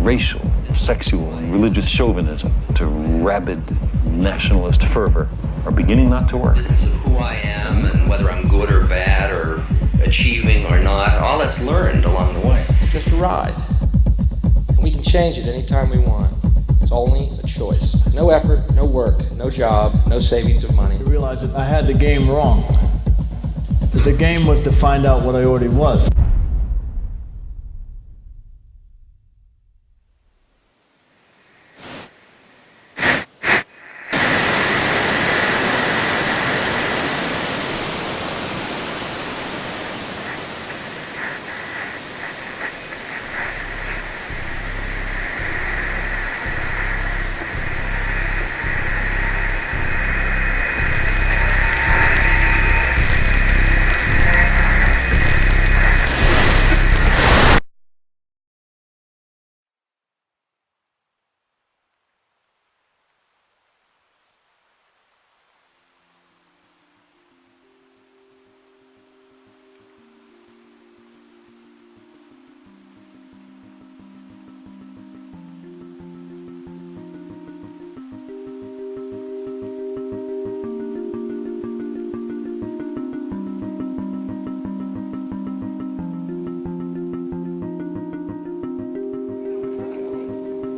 racial, sexual, and religious chauvinism to rabid nationalist fervor are beginning not to work. The business of who I am and whether I'm good or bad or achieving or not, all that's learned along the way. Just a ride. And we can change it anytime we want. It's only a choice. No effort, no work, no job, no savings of money. I realized that I had the game wrong. That the game was to find out what I already was.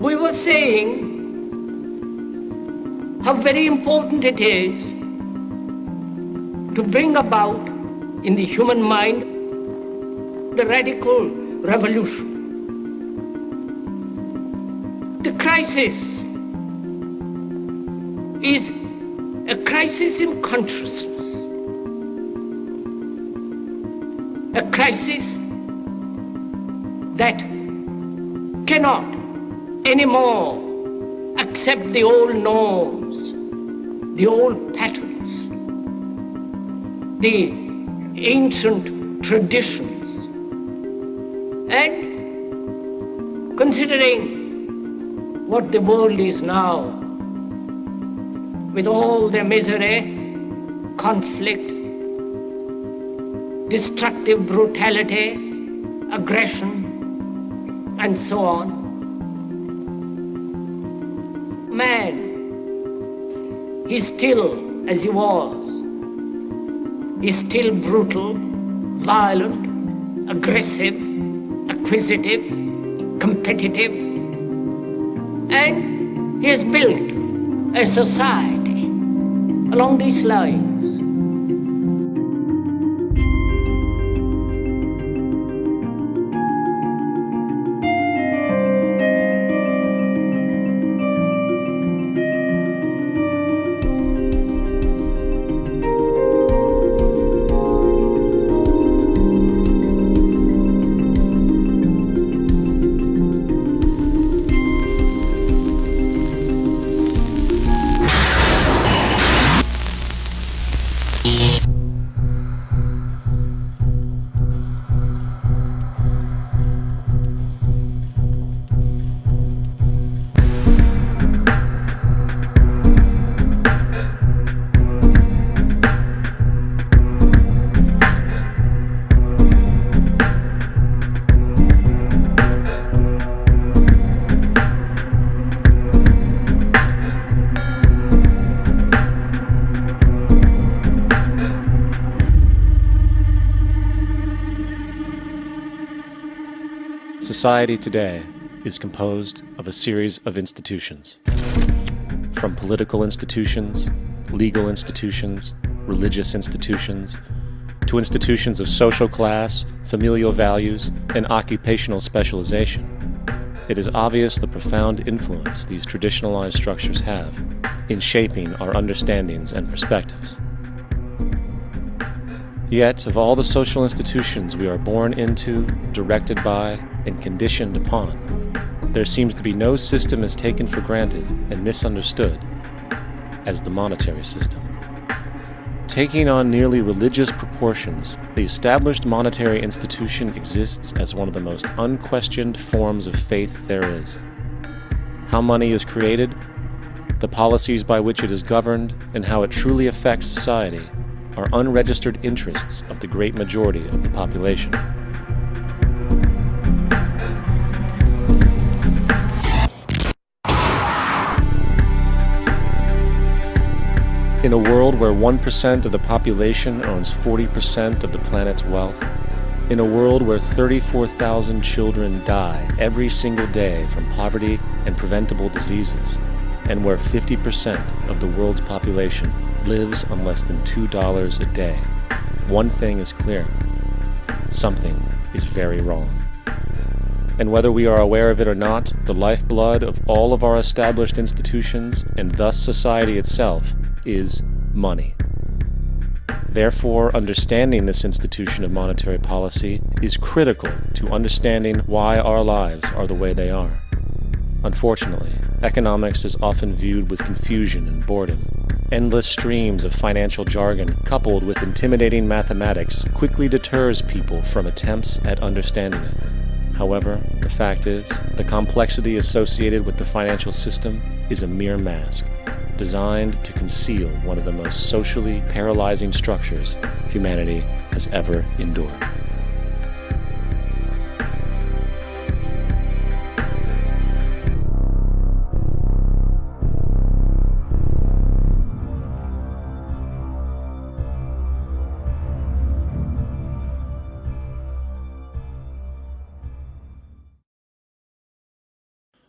We were saying how very important it is to bring about in the human mind the radical revolution. The crisis is a crisis in consciousness, a crisis that cannot anymore accept the old norms, the old patterns, the ancient traditions. And considering what the world is now, with all the misery, conflict, destructive brutality, aggression, and so on, man is still as he was. He's still brutal, violent, aggressive, acquisitive, competitive, and he has built a society along these lines. Society today is composed of a series of institutions. From political institutions, legal institutions, religious institutions, to institutions of social class, familial values, and occupational specialization. It is obvious the profound influence these traditionalized structures have in shaping our understandings and perspectives. Yet, of all the social institutions we are born into, directed by, and conditioned upon, there seems to be no system as taken for granted and misunderstood as the monetary system. Taking on nearly religious proportions, the established monetary institution exists as one of the most unquestioned forms of faith there is. How money is created, the policies by which it is governed, and how it truly affects society are unregistered interests of the great majority of the population. In a world where 1% of the population owns 40% of the planet's wealth, in a world where 34,000 children die every single day from poverty and preventable diseases, and where 50% of the world's population lives on less than $2 a day, one thing is clear: something is very wrong. And whether we are aware of it or not, the lifeblood of all of our established institutions, and thus society itself, is money. Therefore, understanding this institution of monetary policy is critical to understanding why our lives are the way they are. Unfortunately, economics is often viewed with confusion and boredom. Endless streams of financial jargon, coupled with intimidating mathematics, quickly deters people from attempts at understanding it. However, the fact is, the complexity associated with the financial system is a mere mask, designed to conceal one of the most socially paralyzing structures humanity has ever endured.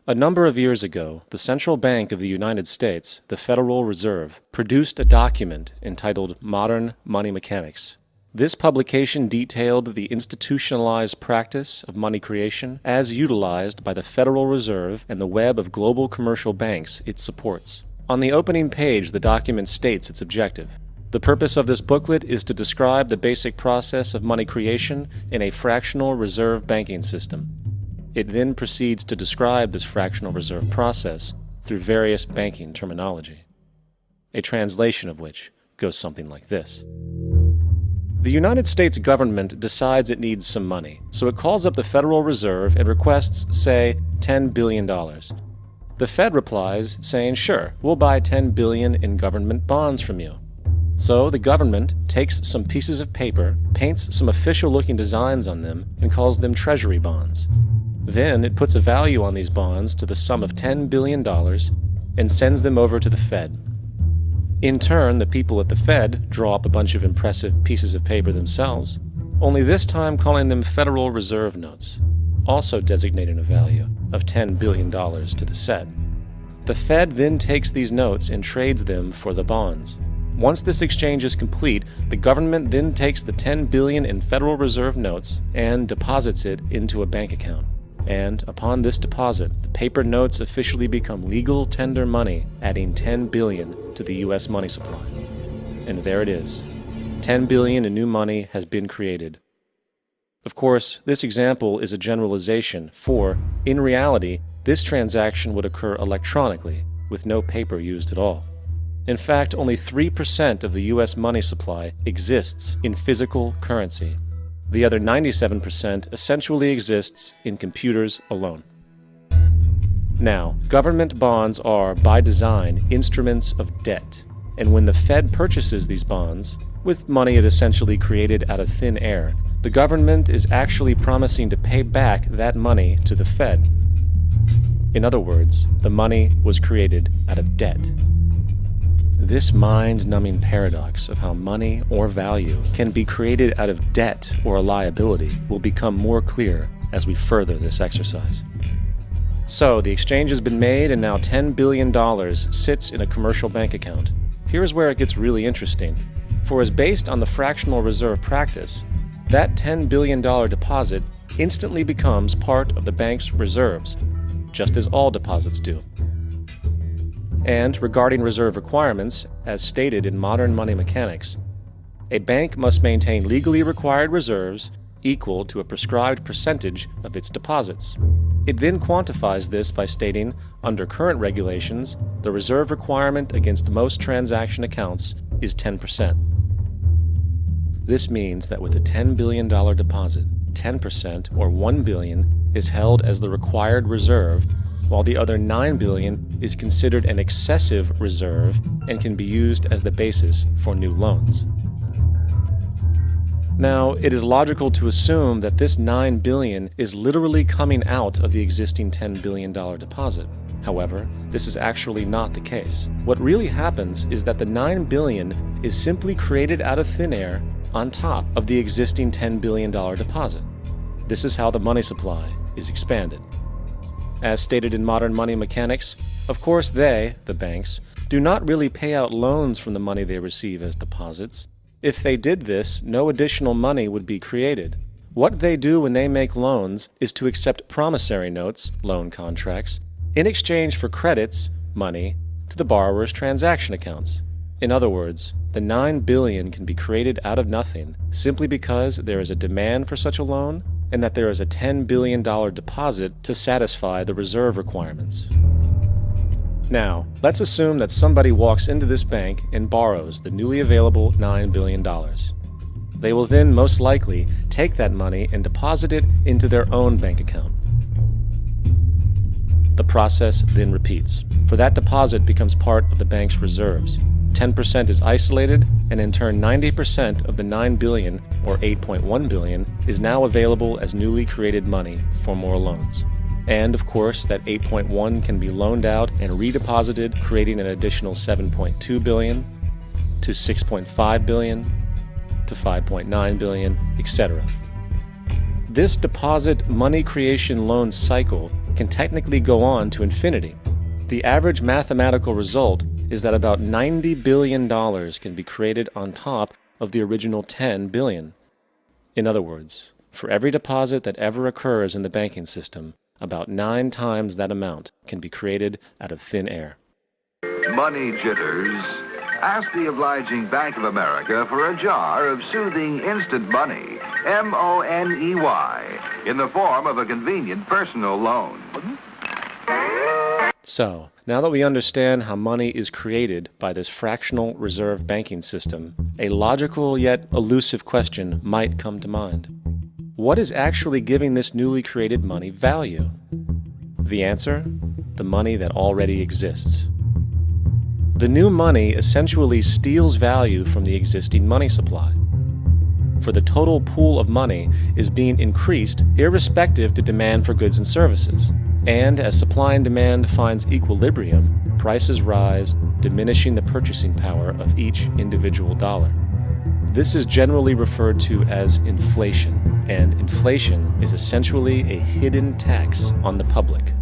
A number of years ago, the Central Bank of the United States, the Federal Reserve, produced a document entitled Modern Money Mechanics. This publication detailed the institutionalized practice of money creation as utilized by the Federal Reserve and the web of global commercial banks it supports. On the opening page, the document states its objective. The purpose of this booklet is to describe the basic process of money creation in a fractional reserve banking system. It then proceeds to describe this fractional reserve process through various banking terminology, a translation of which goes something like this. The United States government decides it needs some money, so it calls up the Federal Reserve and requests, say, $10 billion. The Fed replies, saying, sure, we'll buy $10 billion in government bonds from you. So the government takes some pieces of paper, paints some official-looking designs on them, and calls them treasury bonds. Then it puts a value on these bonds to the sum of $10 billion and sends them over to the Fed. In turn, the people at the Fed draw up a bunch of impressive pieces of paper themselves, only this time calling them Federal Reserve notes, also designating a value of $10 billion to the set. The Fed then takes these notes and trades them for the bonds. Once this exchange is complete, the government then takes the $10 billion in Federal Reserve notes and deposits it into a bank account. And upon this deposit, the paper notes officially become legal tender money, adding $10 billion to the U.S. money supply. And there it is. $10 billion in new money has been created. Of course, this example is a generalization, for, in reality, this transaction would occur electronically, with no paper used at all. In fact, only 3% of the U.S. money supply exists in physical currency. The other 97% essentially exists in computers alone. Now, government bonds are, by design, instruments of debt, and when the Fed purchases these bonds, with money it essentially created out of thin air, the government is actually promising to pay back that money to the Fed. In other words, the money was created out of debt. This mind-numbing paradox of how money or value can be created out of debt or a liability will become more clear as we further this exercise. So, the exchange has been made and now $10 billion sits in a commercial bank account. Here's where it gets really interesting. For as based on the fractional reserve practice, that $10 billion deposit instantly becomes part of the bank's reserves, just as all deposits do. And regarding reserve requirements, as stated in Modern Money Mechanics, a bank must maintain legally required reserves equal to a prescribed percentage of its deposits. It then quantifies this by stating, under current regulations, the reserve requirement against most transaction accounts is 10%. This means that with a $10 billion deposit, 10%, or $1 billion, is held as the required reserve, while the other $9 billion is considered an excessive reserve and can be used as the basis for new loans. Now, it is logical to assume that this $9 billion is literally coming out of the existing $10 billion deposit. However, this is actually not the case. What really happens is that the $9 billion is simply created out of thin air on top of the existing $10 billion deposit. This is how the money supply is expanded. As stated in Modern Money Mechanics, of course they, the banks, do not really pay out loans from the money they receive as deposits. If they did this, no additional money would be created. What they do when they make loans is to accept promissory notes, loan contracts, in exchange for credits, money, to the borrower's transaction accounts. In other words, the $9 billion can be created out of nothing simply because there is a demand for such a loan and that there is a $10 billion deposit to satisfy the reserve requirements. Now, let's assume that somebody walks into this bank and borrows the newly available $9 billion. They will then most likely take that money and deposit it into their own bank account. The process then repeats, for that deposit becomes part of the bank's reserves. 10% is isolated, and in turn 90% of the $9 billion, or $8.1 billion, is now available as newly created money for more loans. And of course, that 8.1 can be loaned out and redeposited, creating an additional 7.2 billion, to 6.5 billion, to 5.9 billion, etc. This deposit money creation loan cycle can technically go on to infinity. The average mathematical result is that about $90 billion can be created on top of the original $10 billion. In other words, for every deposit that ever occurs in the banking system, about 9 times that amount can be created out of thin air. Money jitters? Ask the obliging Bank of America for a jar of soothing instant money, M-O-N-E-Y, in the form of a convenient personal loan. So, now that we understand how money is created by this fractional reserve banking system, a logical yet elusive question might come to mind. What is actually giving this newly created money value? The answer? The money that already exists. The new money essentially steals value from the existing money supply. For the total pool of money is being increased irrespective to demand for goods and services. And as supply and demand finds equilibrium, prices rise, diminishing the purchasing power of each individual dollar. This is generally referred to as inflation, and inflation is essentially a hidden tax on the public.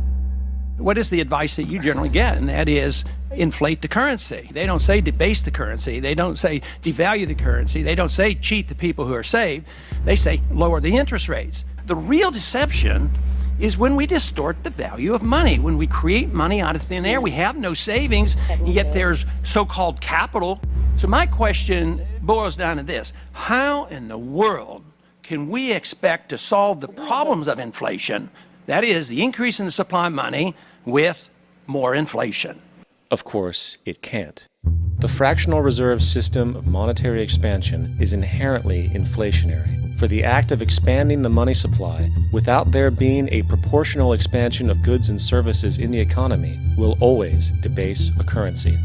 What is the advice that you generally get? And that is inflate the currency. They don't say debase the currency. They don't say devalue the currency. They don't say cheat the people who are saved. They say lower the interest rates. The real deception is when we distort the value of money. When we create money out of thin air, we have no savings, and yet there's so-called capital. So my question boils down to this: how in the world can we expect to solve the problems of inflation, that is, the increase in the supply of money, with more inflation? Of course, it can't. The fractional reserve system of monetary expansion is inherently inflationary. For the act of expanding the money supply without there being a proportional expansion of goods and services in the economy will always debase a currency.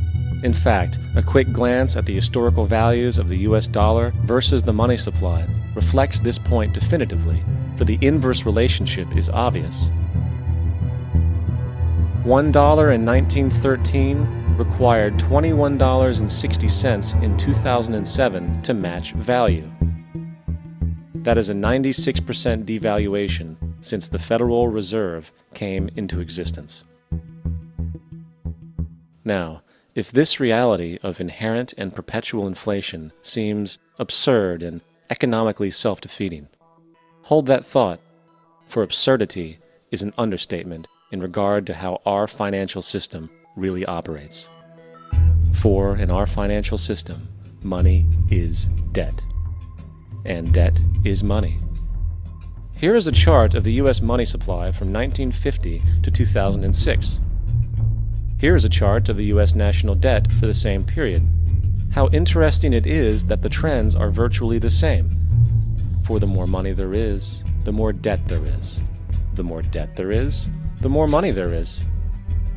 In fact, a quick glance at the historical values of the US dollar versus the money supply reflects this point definitively, for the inverse relationship is obvious. $1 in 1913 required $21.60 in 2007 to match value. That is a 96% devaluation since the Federal Reserve came into existence. Now, if this reality of inherent and perpetual inflation seems absurd and economically self-defeating, hold that thought, for absurdity is an understatement in regard to how our financial system really operates. For in our financial system, money is debt, and debt is money. Here is a chart of the U.S. money supply from 1950 to 2006. Here is a chart of the U.S. national debt for the same period. How interesting it is that the trends are virtually the same. For the more money there is, the more debt there is. The more debt there is, the more money there is.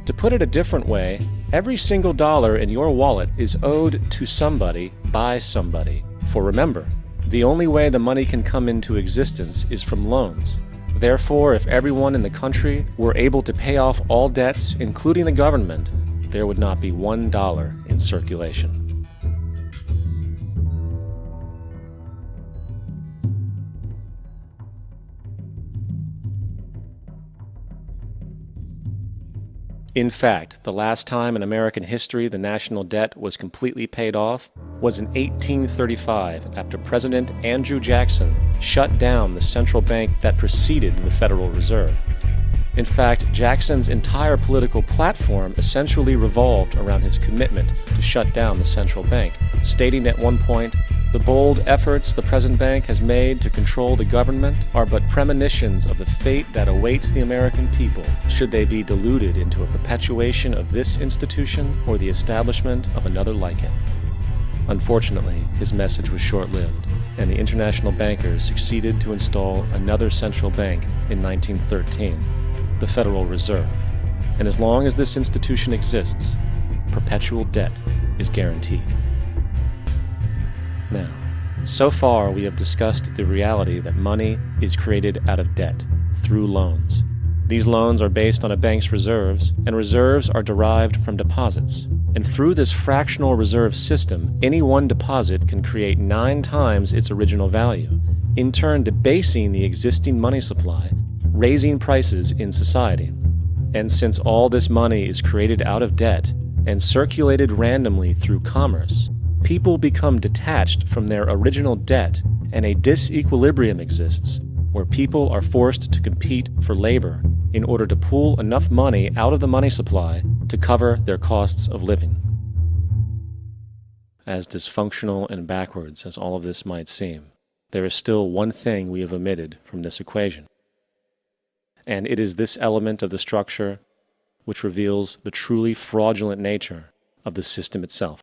To put it a different way, every single dollar in your wallet is owed to somebody by somebody. For remember, the only way the money can come into existence is from loans. Therefore, if everyone in the country were able to pay off all debts, including the government, there would not be $1 in circulation. In fact, the last time in American history the national debt was completely paid off was in 1835 after President Andrew Jackson shut down the central bank that preceded the Federal Reserve. In fact, Jackson's entire political platform essentially revolved around his commitment to shut down the central bank, stating at one point, "The bold efforts the present bank has made to control the government are but premonitions of the fate that awaits the American people should they be deluded into a perpetuation of this institution or the establishment of another like it." Unfortunately, his message was short-lived, and the international bankers succeeded to install another central bank in 1913, the Federal Reserve. And as long as this institution exists, perpetual debt is guaranteed. Now, so far we have discussed the reality that money is created out of debt, through loans. These loans are based on a bank's reserves, and reserves are derived from deposits. And through this fractional reserve system, any one deposit can create 9 times its original value, in turn debasing the existing money supply, raising prices in society. And since all this money is created out of debt and circulated randomly through commerce, people become detached from their original debt, and a disequilibrium exists where people are forced to compete for labor in order to pull enough money out of the money supply to cover their costs of living. As dysfunctional and backwards as all of this might seem, there is still one thing we have omitted from this equation. And it is this element of the structure which reveals the truly fraudulent nature of the system itself: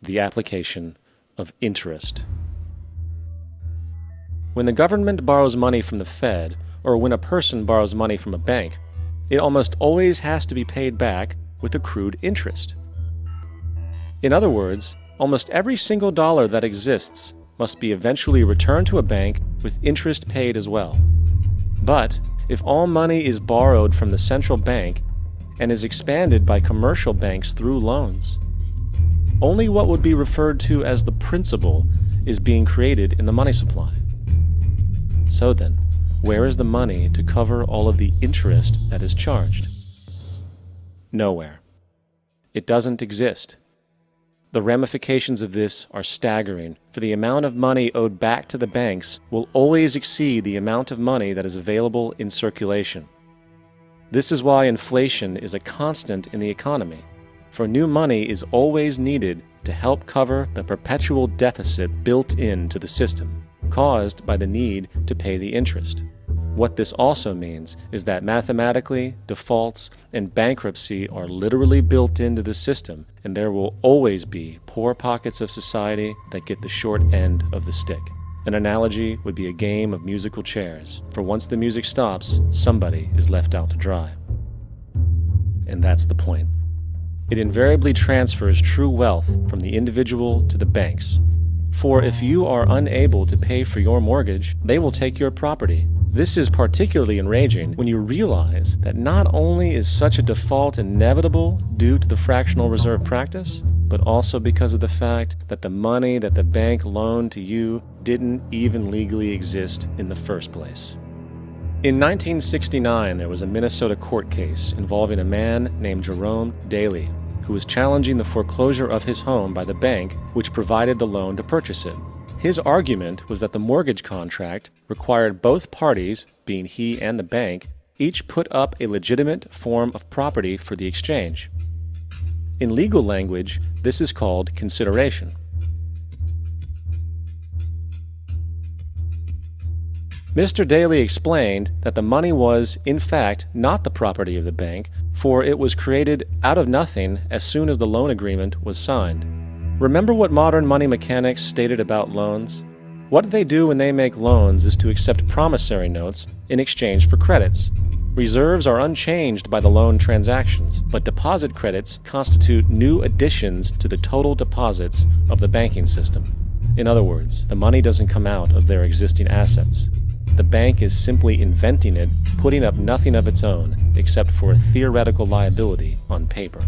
the application of interest. When the government borrows money from the Fed, or when a person borrows money from a bank, it almost always has to be paid back with accrued interest. In other words, almost every single dollar that exists must be eventually returned to a bank with interest paid as well. But if all money is borrowed from the central bank and is expanded by commercial banks through loans, only what would be referred to as the principal is being created in the money supply. So then, where is the money to cover all of the interest that is charged? Nowhere. It doesn't exist. The ramifications of this are staggering, for the amount of money owed back to the banks will always exceed the amount of money that is available in circulation. This is why inflation is a constant in the economy, for new money is always needed to help cover the perpetual deficit built into the system, caused by the need to pay the interest. What this also means is that mathematically, defaults and bankruptcy are literally built into the system, and there will always be poor pockets of society that get the short end of the stick. An analogy would be a game of musical chairs, for once the music stops, somebody is left out to dry. And that's the point. It invariably transfers true wealth from the individual to the banks. For if you are unable to pay for your mortgage, they will take your property. This is particularly enraging when you realize that not only is such a default inevitable due to the fractional reserve practice, but also because of the fact that the money that the bank loaned to you didn't even legally exist in the first place. In 1969, there was a Minnesota court case involving a man named Jerome Daley, who was challenging the foreclosure of his home by the bank which provided the loan to purchase it. His argument was that the mortgage contract required both parties, being he and the bank, each put up a legitimate form of property for the exchange. In legal language, this is called consideration. Mr. Daley explained that the money was, in fact, not the property of the bank, for it was created out of nothing as soon as the loan agreement was signed. Remember what modern money mechanics stated about loans? What they do when they make loans is to accept promissory notes in exchange for credits. Reserves are unchanged by the loan transactions, but deposit credits constitute new additions to the total deposits of the banking system. In other words, the money doesn't come out of their existing assets. the bank is simply inventing it, putting up nothing of its own except for a theoretical liability on paper.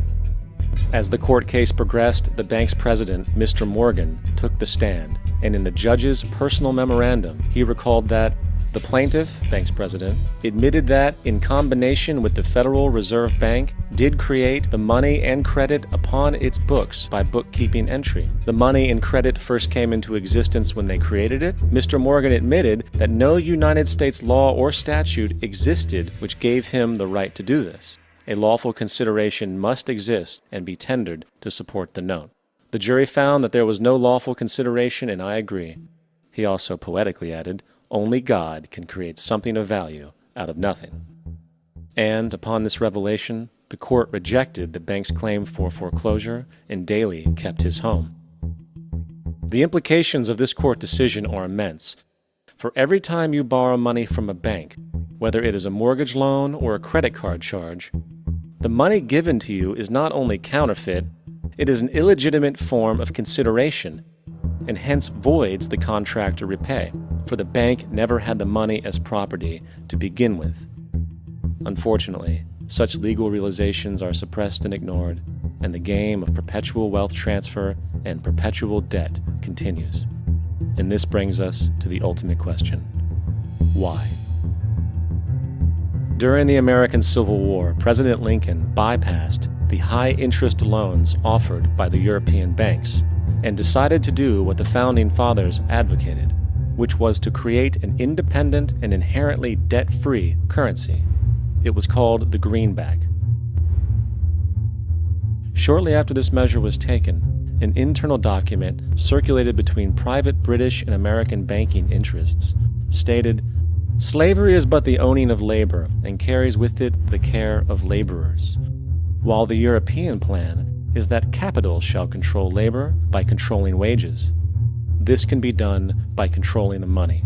As the court case progressed, the bank's president, Mr. Morgan, took the stand, and in the judge's personal memorandum, he recalled that the plaintiff, bank's president, admitted that, in combination with the Federal Reserve Bank, did create the money and credit upon its books by bookkeeping entry. The money and credit first came into existence when they created it. Mr. Morgan admitted that no United States law or statute existed which gave him the right to do this. A lawful consideration must exist and be tendered to support the note. The jury found that there was no lawful consideration, and I agree. He also poetically added, "Only God can create something of value out of nothing." And upon this revelation, the court rejected the bank's claim for foreclosure, and Daley kept his home. The implications of this court decision are immense. For every time you borrow money from a bank, whether it is a mortgage loan or a credit card charge, the money given to you is not only counterfeit, it is an illegitimate form of consideration, and hence voids the contract to repay, for the bank never had the money as property to begin with. Unfortunately, such legal realizations are suppressed and ignored, and the game of perpetual wealth transfer and perpetual debt continues. And this brings us to the ultimate question: why? During the American Civil War, President Lincoln bypassed the high-interest loans offered by the European banks and decided to do what the Founding Fathers advocated, which was to create an independent and inherently debt-free currency. It was called the greenback. Shortly after this measure was taken, an internal document circulated between private British and American banking interests stated, "Slavery is but the owning of labor and carries with it the care of laborers, while the European plan is that capital shall control labor by controlling wages. This can be done by controlling the money.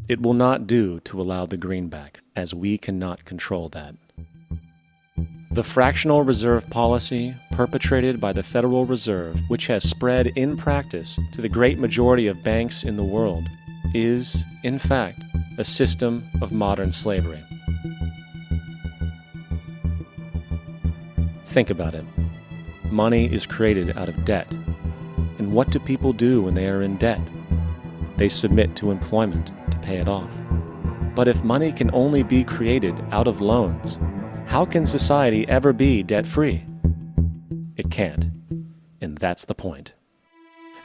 It will not do to allow the greenback, as we cannot control that." The fractional reserve policy perpetrated by the Federal Reserve, which has spread in practice to the great majority of banks in the world, is, in fact, a system of modern slavery. Think about it. Money is created out of debt. And what do people do when they are in debt? They submit to employment to pay it off. But if money can only be created out of loans, how can society ever be debt-free? It can't. And that's the point.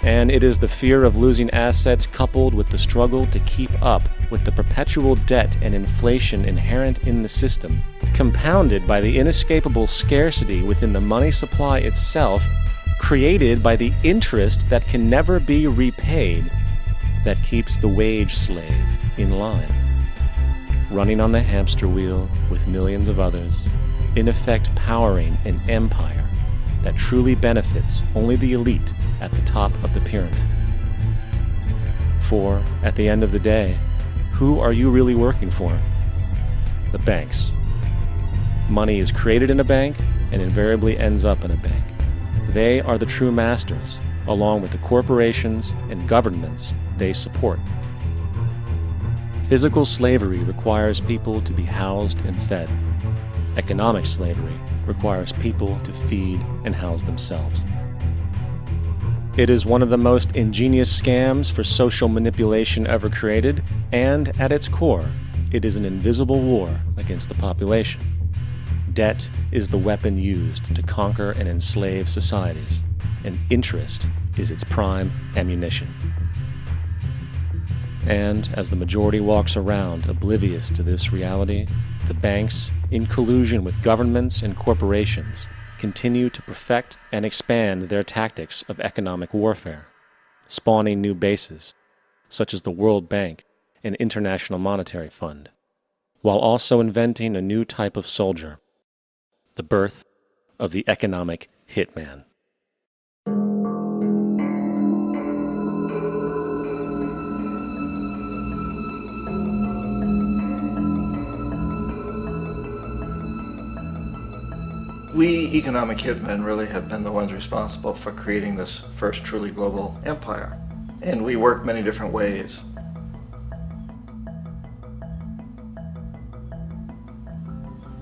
And it is the fear of losing assets coupled with the struggle to keep up with the perpetual debt and inflation inherent in the system, compounded by the inescapable scarcity within the money supply itself, created by the interest that can never be repaid, that keeps the wage slave in line, running on the hamster wheel with millions of others, in effect powering an empire that truly benefits only the elite at the top of the pyramid. For, at the end of the day, who are you really working for? The banks. Money is created in a bank and invariably ends up in a bank. They are the true masters, along with the corporations and governments they support. Physical slavery requires people to be housed and fed. Economic slavery requires people to feed and house themselves. It is one of the most ingenious scams for social manipulation ever created, and at its core, it is an invisible war against the population. Debt is the weapon used to conquer and enslave societies, and interest is its prime ammunition. And as the majority walks around oblivious to this reality, the banks, in collusion with governments and corporations, continue to perfect and expand their tactics of economic warfare, spawning new bases, such as the World Bank and International Monetary Fund, while also inventing a new type of soldier, the birth of the economic hitman. We economic hitmen really have been the ones responsible for creating this first truly global empire. And we work many different ways.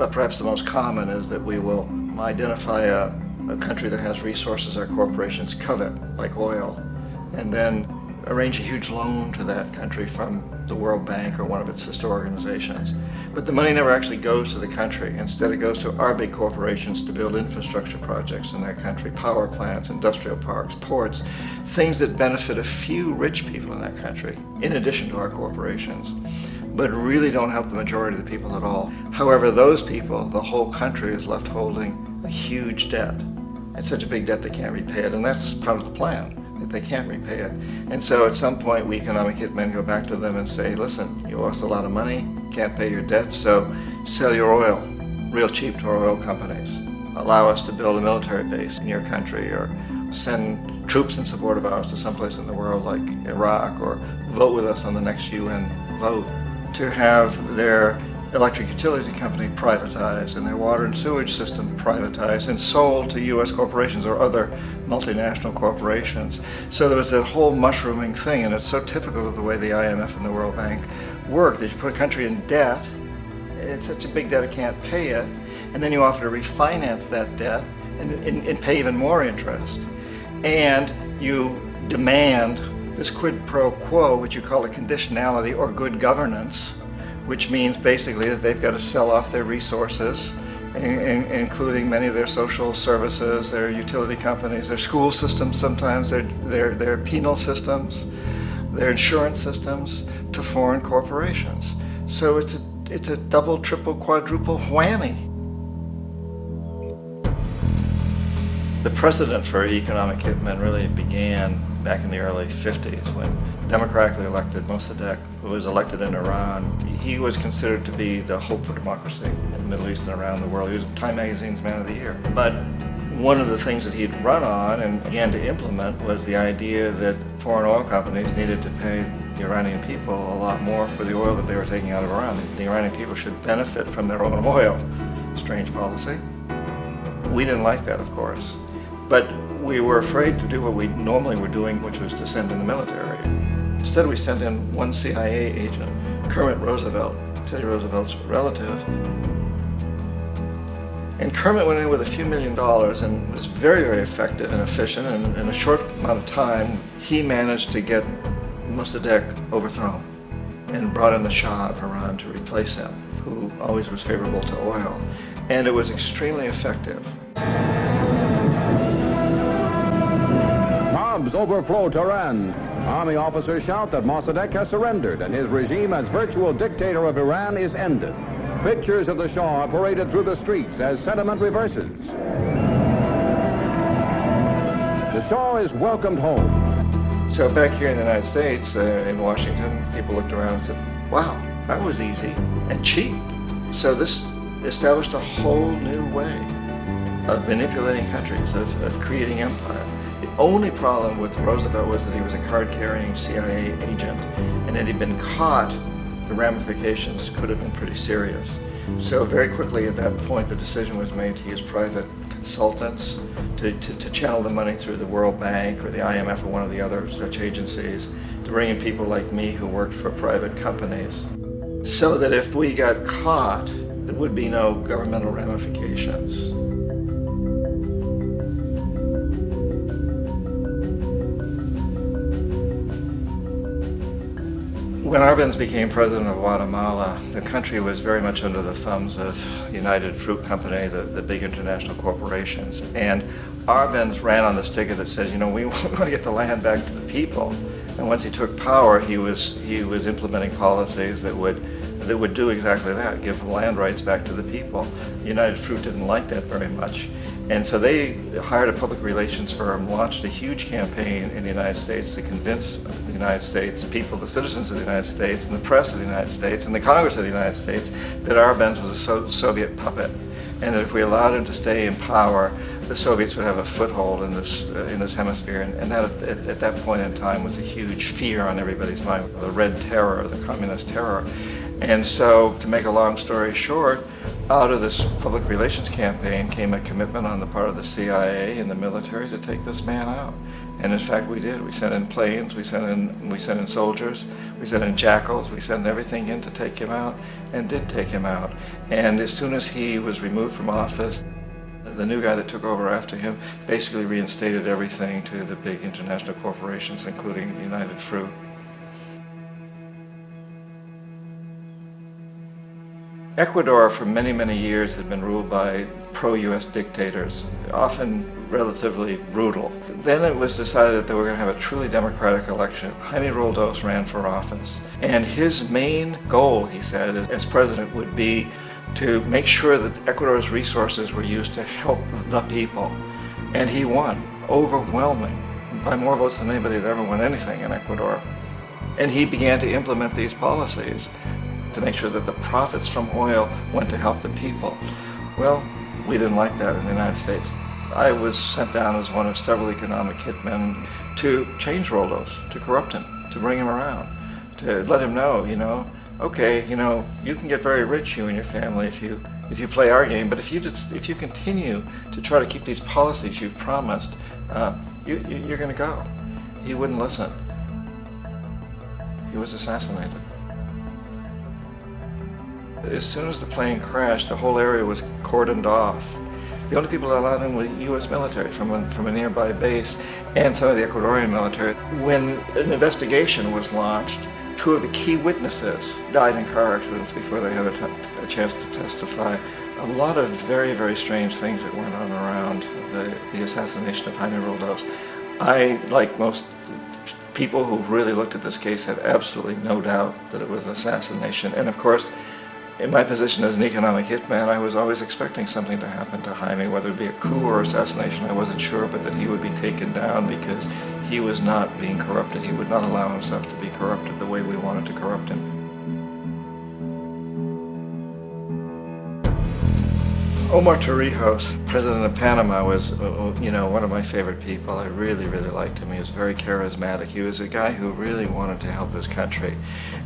But perhaps the most common is that we will identify a country that has resources our corporations covet, like oil, and then arrange a huge loan to that country from the World Bank or one of its sister organizations. But the money never actually goes to the country. Instead, it goes to our big corporations to build infrastructure projects in that country, power plants, industrial parks, ports, things that benefit a few rich people in that country, in addition to our corporations, but really don't help the majority of the people at all. However, those people, the whole country is left holding a huge debt. It's such a big debt they can't repay it, and that's part of the plan. They can't repay it. And so at some point we economic hitmen go back to them and say, listen, you owe us a lot of money, can't pay your debts, so sell your oil real cheap to our oil companies. Allow us to build a military base in your country, or send troops in support of ours to someplace in the world like Iraq, or vote with us on the next UN vote. To have their electric utility company privatized and their water and sewage system privatized and sold to U.S. corporations or other multinational corporations. So there was that whole mushrooming thing, and it's so typical of the way the IMF and the World Bank work, that you put a country in debt, it's such a big debt it can't pay it, and then you offer to refinance that debt and pay even more interest. And you demand this quid pro quo, which you call a conditionality or good governance, which means basically that they've got to sell off their resources, including many of their social services, their utility companies, their school systems sometimes, their penal systems, their insurance systems, to foreign corporations. So it's a double, triple, quadruple whammy. The precedent for economic hitmen really began back in the early 50s when democratically elected Mossadegh, who was elected in Iran, he was considered to be the hope for democracy in the Middle East and around the world. He was Time Magazine's Man of the Year. But one of the things that he'd run on and began to implement was the idea that foreign oil companies needed to pay the Iranian people a lot more for the oil that they were taking out of Iran. The Iranian people should benefit from their own oil. Strange policy. We didn't like that, of course. But we were afraid to do what we normally were doing, which was to send in the military. Instead, we sent in one CIA agent, Kermit Roosevelt, Teddy Roosevelt's relative. And Kermit went in with a few $1 million and was very, very effective and efficient. And in a short amount of time, he managed to get Mossadegh overthrown and brought in the Shah of Iran to replace him, who always was favorable to oil. And it was extremely effective. Mobs overflow Tehran. Army officers shout that Mossadegh has surrendered and his regime as virtual dictator of Iran is ended. Pictures of the Shah are paraded through the streets as sentiment reverses. The Shah is welcomed home. So back here in the United States, in Washington, people looked around and said, wow, that was easy and cheap. So this established a whole new way of manipulating countries, of creating empire. The only problem with Roosevelt was that he was a card-carrying CIA agent, and had he been caught, the ramifications could have been pretty serious. So very quickly at that point, the decision was made to use private consultants to channel the money through the World Bank or the IMF or one of the other such agencies, to bring in people like me who worked for private companies, so that if we got caught, there would be no governmental ramifications. When Arbenz became president of Guatemala, the country was very much under the thumbs of United Fruit Company, the big international corporations. And Arbenz ran on this ticket that says, you know, we want to get the land back to the people. And once he took power, he was implementing policies that would do exactly that, give land rights back to the people. United Fruit didn't like that very much. And so they hired a public relations firm, launched a huge campaign in the United States to convince the United States people, the citizens of the United States, and the press of the United States, and the Congress of the United States, that Arbenz was a Soviet puppet, and that if we allowed him to stay in power, the Soviets would have a foothold in this hemisphere. And that, at that point in time, was a huge fear on everybody's mind, the Red Terror, the Communist Terror. And so, to make a long story short, out of this public relations campaign came a commitment on the part of the CIA and the military to take this man out. And in fact, we did. We sent in planes, we sent in soldiers, we sent in jackals, we sent everything in to take him out, and did take him out. And as soon as he was removed from office, the new guy that took over after him basically reinstated everything to the big international corporations, including United Fruit. Ecuador for many, many years had been ruled by pro-US dictators, often relatively brutal. Then it was decided that they were going to have a truly democratic election. Jaime Roldos ran for office, and his main goal, he said, as president would be to make sure that Ecuador's resources were used to help the people. And he won, overwhelming, by more votes than anybody had ever won anything in Ecuador. And he began to implement these policies to make sure that the profits from oil went to help the people. Well, we didn't like that in the United States. I was sent down as one of several economic hitmen to change Roldos, to corrupt him, to bring him around, to let him know, okay, you can get very rich, you and your family, if you play our game, but if you continue to try to keep these policies you've promised, you're going to go. He wouldn't listen. He was assassinated. As soon as the plane crashed, the whole area was cordoned off. The only people allowed in were U.S. military from a nearby base and some of the Ecuadorian military. When an investigation was launched, 2 of the key witnesses died in car accidents before they had a chance to testify. A lot of very, very strange things that went on around the assassination of Jaime Roldos. I, like most people who've really looked at this case, have absolutely no doubt that it was an assassination. And of course, in my position as an economic hitman, I was always expecting something to happen to Jaime, whether it be a coup or assassination, I wasn't sure, but that he would be taken down because he was not being corrupted. He would not allow himself to be corrupted the way we wanted to corrupt him. Omar Torrijos, president of Panama, was one of my favorite people. I really, really liked him. He was very charismatic. He was a guy who really wanted to help his country.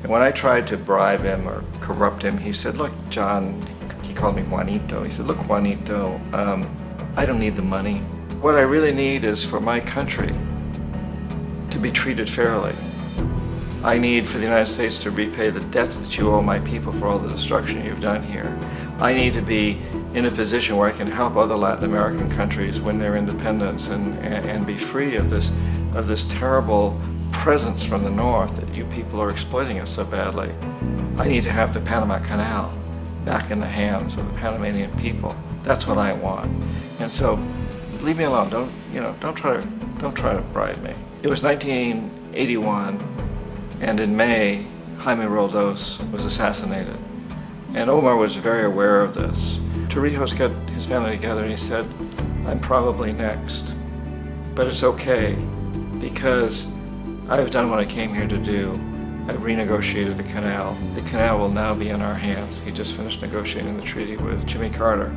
And when I tried to bribe him or corrupt him, he said, look, John, he called me Juanito. He said, look, Juanito, I don't need the money. What I really need is for my country to be treated fairly. I need for the United States to repay the debts that you owe my people for all the destruction you've done here. I need to be in a position where I can help other Latin American countries win their independence and be free of this terrible presence from the north that you people are exploiting us so badly. I need to have the Panama Canal back in the hands of the Panamanian people. That's what I want. And so, leave me alone. Don't try to bribe me. It was 1981, and in May, Jaime Roldos was assassinated. And Omar was very aware of this. Torrijos got his family together and he said, I'm probably next, but it's okay because I've done what I came here to do. I've renegotiated the canal. The canal will now be in our hands. He just finished negotiating the treaty with Jimmy Carter.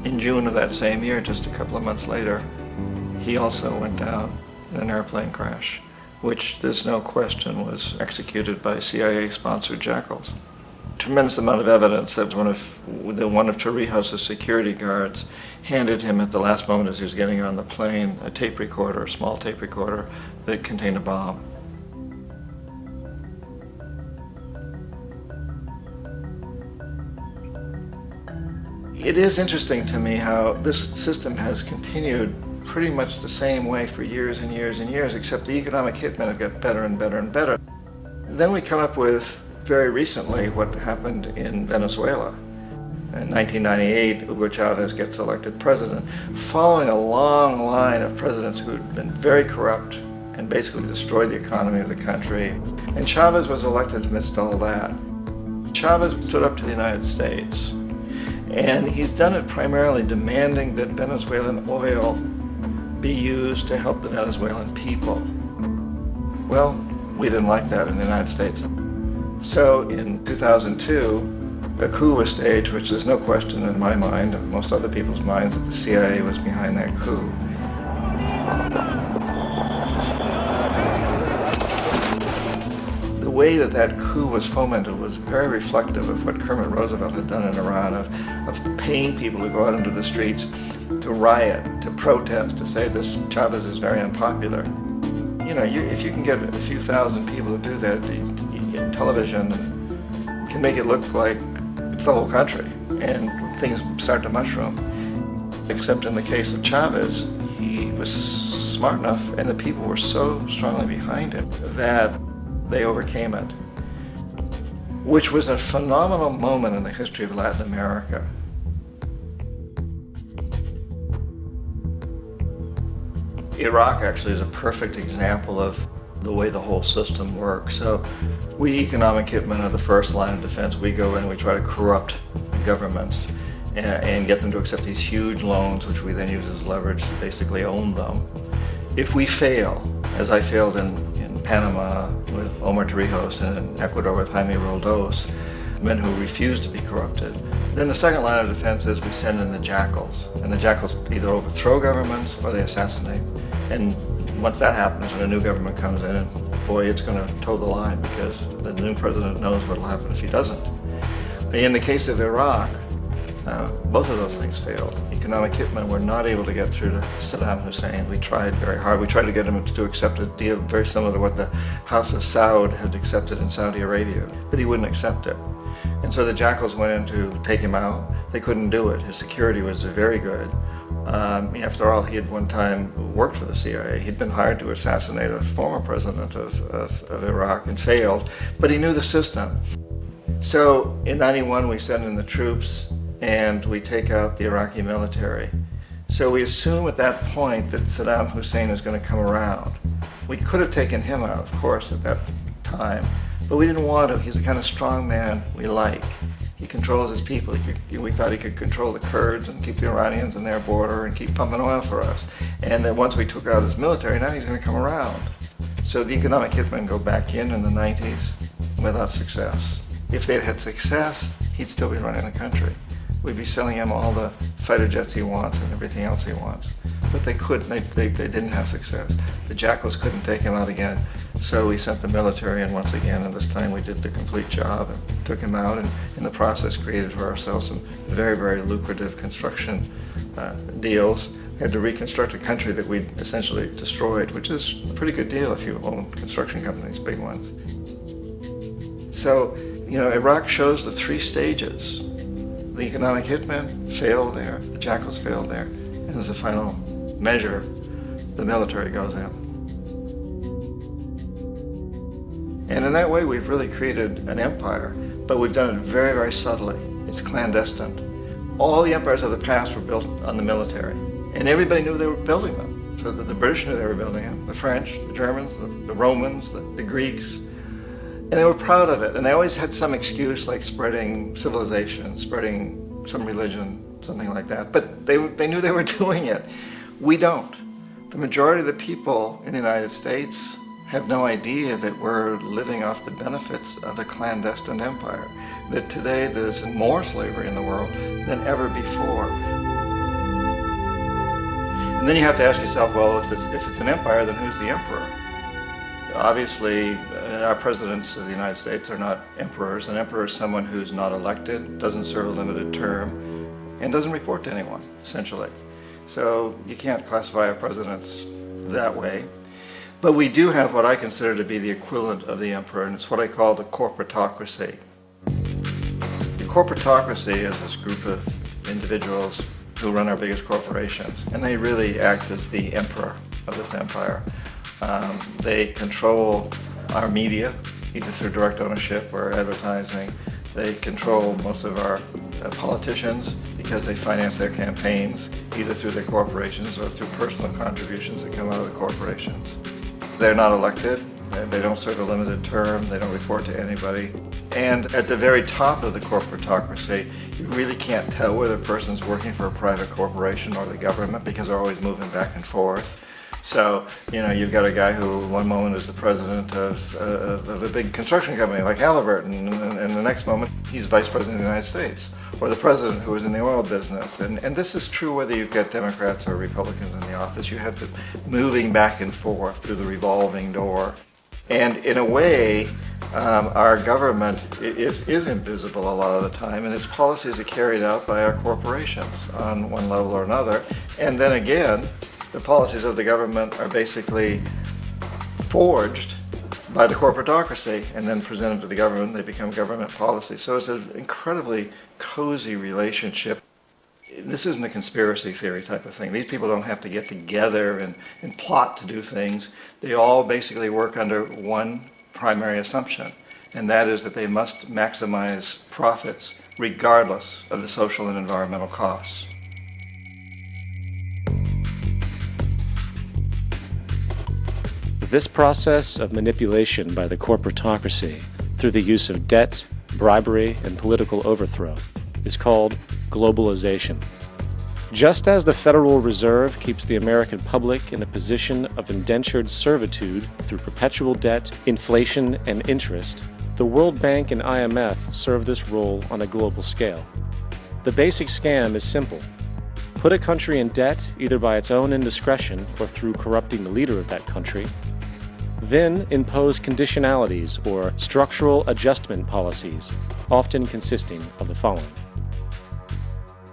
In June of that same year, just a couple of months later, he also went down in an airplane crash, which there's no question was executed by CIA-sponsored jackals. Tremendous amount of evidence that one of Torrijos' security guards handed him at the last moment as he was getting on the plane a tape recorder, a small tape recorder that contained a bomb. It is interesting to me how this system has continued pretty much the same way for years and years and years, except the economic hitmen have got better and better and better. Then we come up with, very recently, what happened in Venezuela. In 1998, Hugo Chavez gets elected president, following a long line of presidents who had been very corrupt and basically destroyed the economy of the country. And Chavez was elected amidst all that. Chavez stood up to the United States, and he's done it primarily demanding that Venezuelan oil be used to help the Venezuelan people. Well, we didn't like that in the United States. So in 2002, a coup was staged, which there's no question in my mind, and most other people's minds, that the CIA was behind that coup. way that that coup was fomented was very reflective of what Kermit Roosevelt had done in Iran, of paying people to go out into the streets to riot, to protest, to say this Chavez is very unpopular. You know, if you can get a few thousand people to do that, television can make it look like it's the whole country, and things start to mushroom. Except in the case of Chavez, he was smart enough, and the people were so strongly behind him that they overcame it, which was a phenomenal moment in the history of Latin America. Iraq actually is a perfect example of the way the whole system works. So we economic hitmen are the first line of defense. We go in and we try to corrupt governments and get them to accept these huge loans, which we then use as leverage to basically own them. If we fail, as I failed in Panama with Omar Torrijos and in Ecuador with Jaime Roldos, men who refused to be corrupted, then the second line of defense is we send in the jackals. And the jackals either overthrow governments or they assassinate. And once that happens and a new government comes in, and boy, it's going to toe the line because the new president knows what will happen if he doesn't. In the case of Iraq, both of those things failed. Economic hitmen were not able to get through to Saddam Hussein. We tried very hard. We tried to get him to accept a deal very similar to what the House of Saud had accepted in Saudi Arabia, but he wouldn't accept it. And so the jackals went in to take him out. They couldn't do it. His security was very good. After all, he had one time worked for the CIA. He'd been hired to assassinate a former president of Iraq and failed, but he knew the system. So in '91, we send in the troops and we take out the Iraqi military. So we assume at that point that Saddam Hussein is going to come around. We could have taken him out, of course, at that time, but we didn't want to. He's the kind of strong man we like. He controls his people. We thought he could control the Kurds and keep the Iranians in their border and keep pumping oil for us. And that once we took out his military, now he's going to come around. So the economic hitmen go back in the 90s without success. If they'd had success, he'd still be running the country. We'd be selling him all the fighter jets he wants and everything else he wants. But they couldn't, they didn't have success. The jackals couldn't take him out again, so we sent the military in once again, and this time we did the complete job and took him out, and in the process created for ourselves some very, very lucrative construction deals. We had to reconstruct a country that we'd essentially destroyed, which is a pretty good deal if you own construction companies, big ones. So, you know, Iraq shows the three stages. The economic hitmen failed there, the jackals failed there, and as a final measure, the military goes in. And in that way, we've really created an empire, but we've done it very, very subtly. It's clandestine. All the empires of the past were built on the military, and everybody knew they were building them. So the British knew they were building them, the French, the Germans, the Romans, the Greeks. And they were proud of it, and they always had some excuse like spreading civilization, spreading some religion, something like that. But they knew they were doing it. We don't. The majority of the people in the United States have no idea that we're living off the benefits of a clandestine empire, that today there's more slavery in the world than ever before. And then you have to ask yourself, well, if it's an empire, then who's the emperor? Obviously, our presidents of the United States are not emperors. An emperor is someone who's not elected, doesn't serve a limited term, and doesn't report to anyone, essentially. So you can't classify our presidents that way. But we do have what I consider to be the equivalent of the emperor, and it's what I call the corporatocracy. The corporatocracy is this group of individuals who run our biggest corporations, and they really act as the emperor of this empire. They control our media, either through direct ownership or advertising. They control most of our politicians because they finance their campaigns either through their corporations or through personal contributions that come out of the corporations. They're not elected, they don't serve a limited term, they don't report to anybody. And at the very top of the corporatocracy, you really can't tell whether a person's working for a private corporation or the government because they're always moving back and forth. So, you know, you've got a guy who one moment is the president of a big construction company like Halliburton, and the next moment he's vice president of the United States, or the president who is in the oil business. And this is true whether you've got Democrats or Republicans in the office. You have them moving back and forth through the revolving door. And in a way, Our government is invisible a lot of the time, and its policies are carried out by our corporations on one level or another. And then again, the policies of the government are basically forged by the corporatocracy and then presented to the government. They become government policy. So it's an incredibly cozy relationship. This isn't a conspiracy theory type of thing. These people don't have to get together and plot to do things. They all basically work under one primary assumption, and that is that they must maximize profits regardless of the social and environmental costs. This process of manipulation by the corporatocracy through the use of debt, bribery, and political overthrow is called globalization. Just as the Federal Reserve keeps the American public in a position of indentured servitude through perpetual debt, inflation, and interest, the World Bank and IMF serve this role on a global scale. The basic scam is simple. Put a country in debt either by its own indiscretion or through corrupting the leader of that country, then impose conditionalities or structural adjustment policies, often consisting of the following.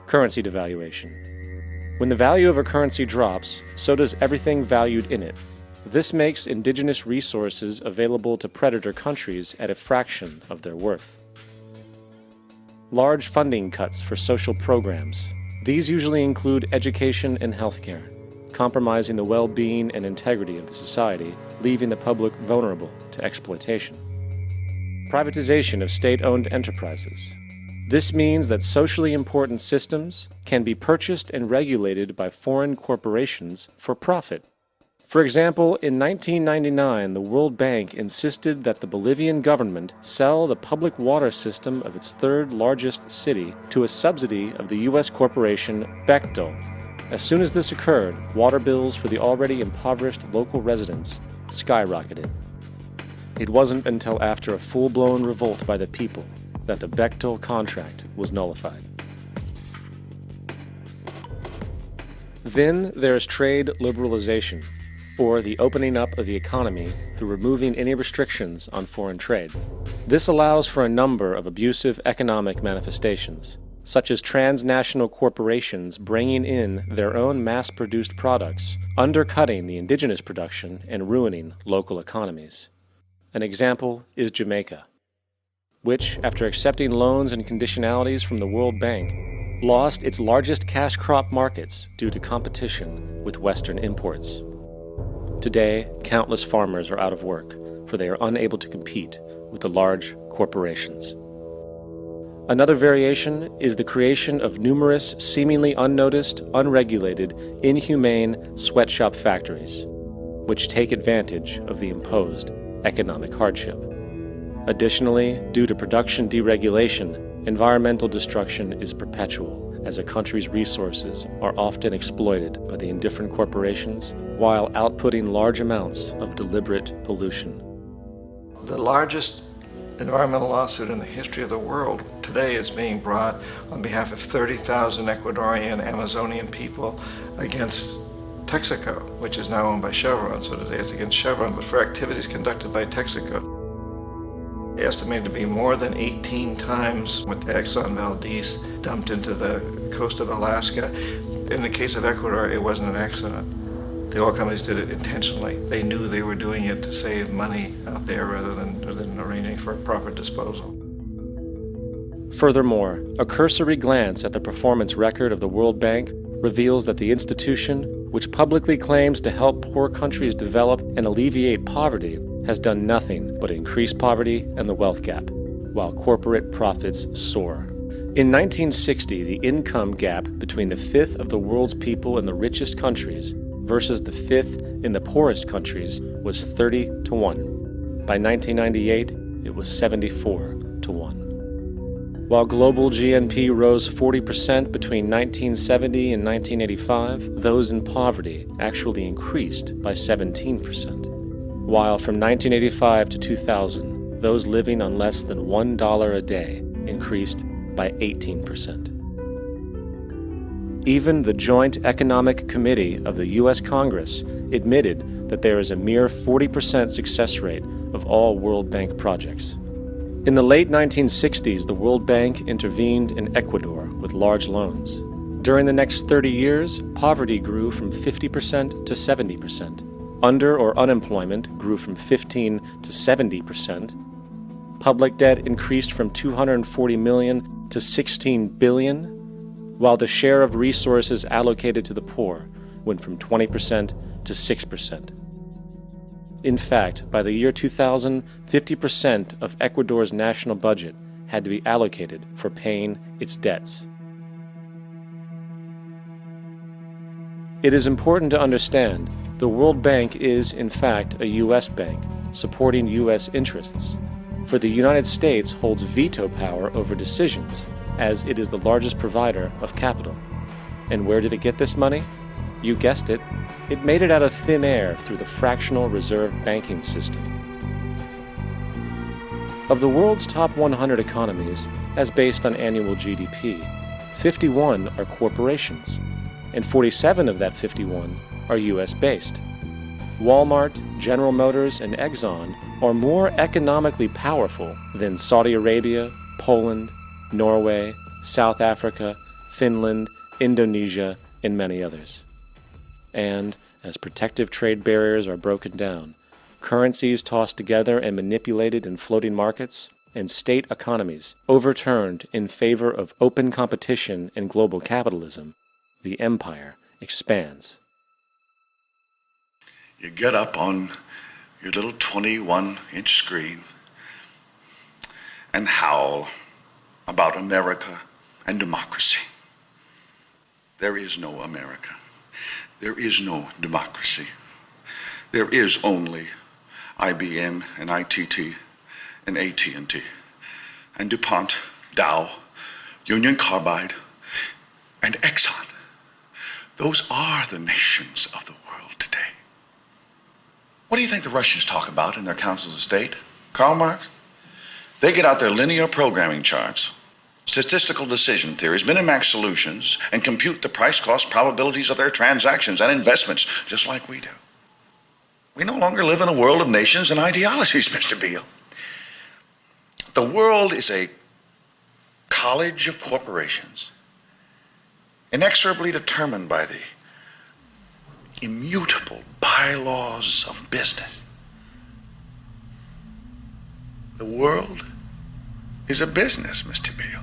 Currency devaluation. When the value of a currency drops, so does everything valued in it. This makes indigenous resources available to predator countries at a fraction of their worth. Large funding cuts for social programs. These usually include education and healthcare, compromising the well-being and integrity of the society, leaving the public vulnerable to exploitation. Privatization of state-owned enterprises. This means that socially important systems can be purchased and regulated by foreign corporations for profit. For example, in 1999, the World Bank insisted that the Bolivian government sell the public water system of its third largest city to a subsidy of the U.S. corporation Bechtel. As soon as this occurred, water bills for the already impoverished local residents skyrocketed. It wasn't until after a full-blown revolt by the people that the Bechtel contract was nullified. Then there is trade liberalization, or the opening up of the economy through removing any restrictions on foreign trade. This allows for a number of abusive economic manifestations, such as transnational corporations bringing in their own mass-produced products, undercutting the indigenous production and ruining local economies. An example is Jamaica, which, after accepting loans and conditionalities from the World Bank, lost its largest cash crop markets due to competition with Western imports. Today, countless farmers are out of work, for they are unable to compete with the large corporations. Another variation is the creation of numerous seemingly unnoticed, unregulated, inhumane sweatshop factories, which take advantage of the imposed economic hardship. Additionally, due to production deregulation, environmental destruction is perpetual, as a country's resources are often exploited by the indifferent corporations while outputting large amounts of deliberate pollution. The largest environmental lawsuit in the history of the world today is being brought on behalf of 30,000 Ecuadorian Amazonian people against Texaco, which is now owned by Chevron. So today it's against Chevron, but for activities conducted by Texaco. Estimated to be more than 18 times what the Exxon Valdez dumped into the coast of Alaska. In the case of Ecuador, it wasn't an accident. The oil companies did it intentionally. They knew they were doing it to save money out there rather than arranging for proper disposal. Furthermore, a cursory glance at the performance record of the World Bank reveals that the institution, which publicly claims to help poor countries develop and alleviate poverty, has done nothing but increase poverty and the wealth gap, while corporate profits soar. In 1960, the income gap between the fifth of the world's people in the richest countries versus the fifth in the poorest countries was 30 to 1. By 1998, it was 74 to 1. While global GNP rose 40% between 1970 and 1985, those in poverty actually increased by 17%. While from 1985 to 2000, those living on less than $1 a day increased by 18%. Even the Joint Economic Committee of the U.S. Congress admitted that there is a mere 40% success rate of all World Bank projects. In the late 1960s, the World Bank intervened in Ecuador with large loans. During the next 30 years, poverty grew from 50% to 70%. Under or unemployment grew from 15 to 70%. Public debt increased from 240 million to 16 billion, while the share of resources allocated to the poor went from 20% to 6%. In fact, by the year 2000, 50% of Ecuador's national budget had to be allocated for paying its debts. It is important to understand the World Bank is, in fact, a U.S. bank, supporting U.S. interests. For the United States holds veto power over decisions, as it is the largest provider of capital. And where did it get this money? You guessed it. It made it out of thin air through the fractional reserve banking system. Of the world's top 100 economies, as based on annual GDP, 51 are corporations, and 47 of that 51 are U.S.-based. Walmart, General Motors, and Exxon are more economically powerful than Saudi Arabia, Poland, Norway, South Africa, Finland, Indonesia, and many others. And as protective trade barriers are broken down, currencies tossed together and manipulated in floating markets, and state economies overturned in favor of open competition and global capitalism, the empire expands. You get up on your little 21-inch screen and howl about America and democracy. There is no America. There is no democracy. There is only IBM and ITT and AT&T and DuPont, Dow, Union Carbide, and Exxon. Those are the nations of the world today. What do you think the Russians talk about in their councils of state? Karl Marx? They get out their linear programming charts, statistical decision theories, Minimax solutions, and compute the price-cost probabilities of their transactions and investments, just like we do. We no longer live in a world of nations and ideologies, Mr. Beale. The world is a college of corporations, inexorably determined by the immutable bylaws of business. The world is a business, Mr. Beale.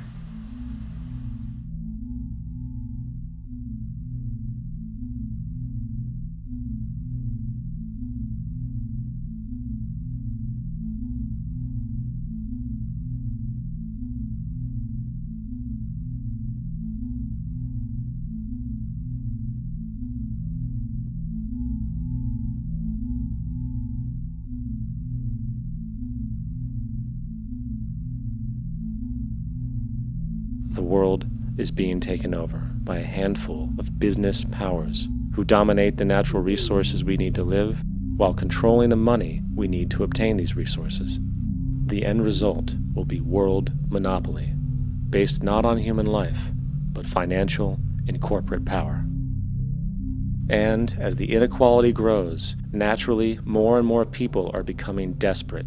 The world is being taken over by a handful of business powers who dominate the natural resources we need to live while controlling the money we need to obtain these resources. The end result will be world monopoly, based not on human life, but financial and corporate power. And as the inequality grows, naturally more and more people are becoming desperate.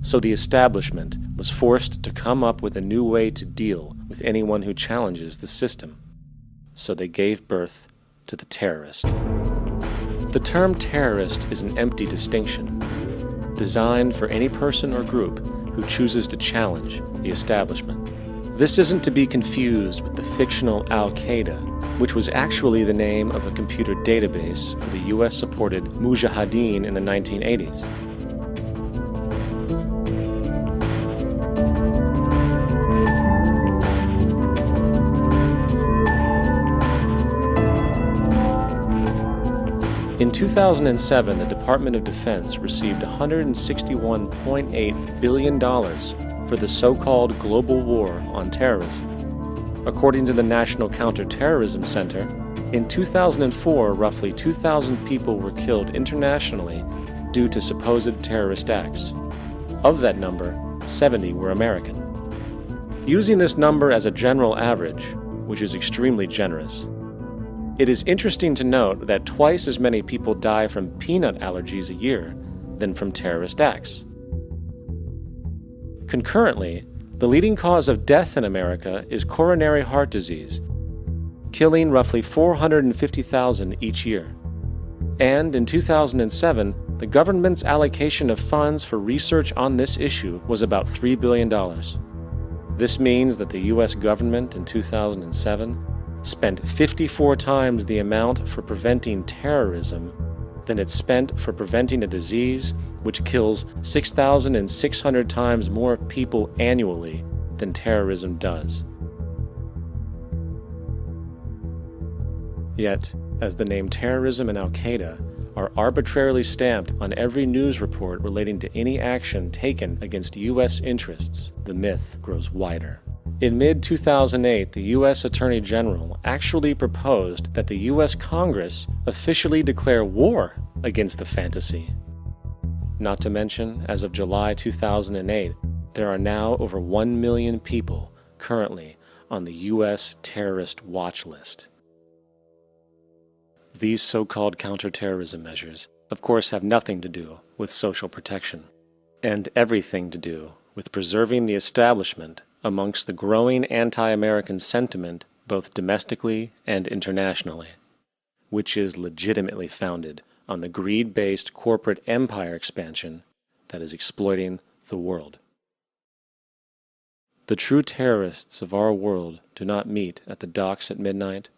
So the establishment was forced to come up with a new way to deal with anyone who challenges the system. So they gave birth to the terrorist. The term terrorist is an empty distinction, designed for any person or group who chooses to challenge the establishment. This isn't to be confused with the fictional Al-Qaeda, which was actually the name of a computer database for the US-supported Mujahideen in the 1980s. In 2007, the Department of Defense received $161.8 billion for the so-called global war on terrorism. According to the National Counterterrorism Center, in 2004, roughly 2,000 people were killed internationally due to supposed terrorist acts. Of that number, 70 were American. Using this number as a general average, which is extremely generous, It is interesting to note that twice as many people die from peanut allergies a year than from terrorist acts. Concurrently, the leading cause of death in America is coronary heart disease, killing roughly 450,000 each year. And in 2007, the government's allocation of funds for research on this issue was about $3 billion. This means that the U.S. government in 2007 spent 54 times the amount for preventing terrorism than it spent for preventing a disease which kills 6,600 times more people annually than terrorism does. Yet, as the name terrorism and Al-Qaeda are arbitrarily stamped on every news report relating to any action taken against U.S. interests, the myth grows wider. In mid-2008, the U.S. Attorney General actually proposed that the U.S. Congress officially declare war against the fantasy. Not to mention, as of July 2008, there are now over 1 million people currently on the U.S. terrorist watch list. These so-called counterterrorism measures, of course, have nothing to do with social protection, and everything to do with preserving the establishment amongst the growing anti-American sentiment both domestically and internationally, which is legitimately founded on the greed-based corporate empire expansion that is exploiting the world. The true terrorists of our world do not meet at the docks at midnight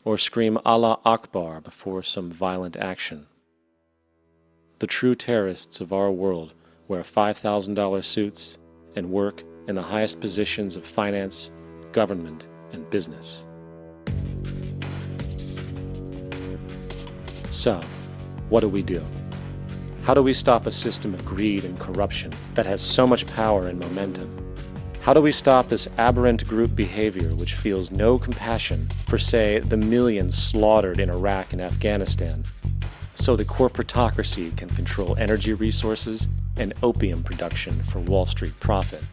or scream Allah Akbar before some violent action. The true terrorists of our world wear $5,000 suits and work in the highest positions of finance, government, and business. So, what do we do? How do we stop a system of greed and corruption that has so much power and momentum? How do we stop this aberrant group behavior which feels no compassion for, say, the millions slaughtered in Iraq and Afghanistan, so the corporatocracy can control energy resources and opium production for Wall Street profit?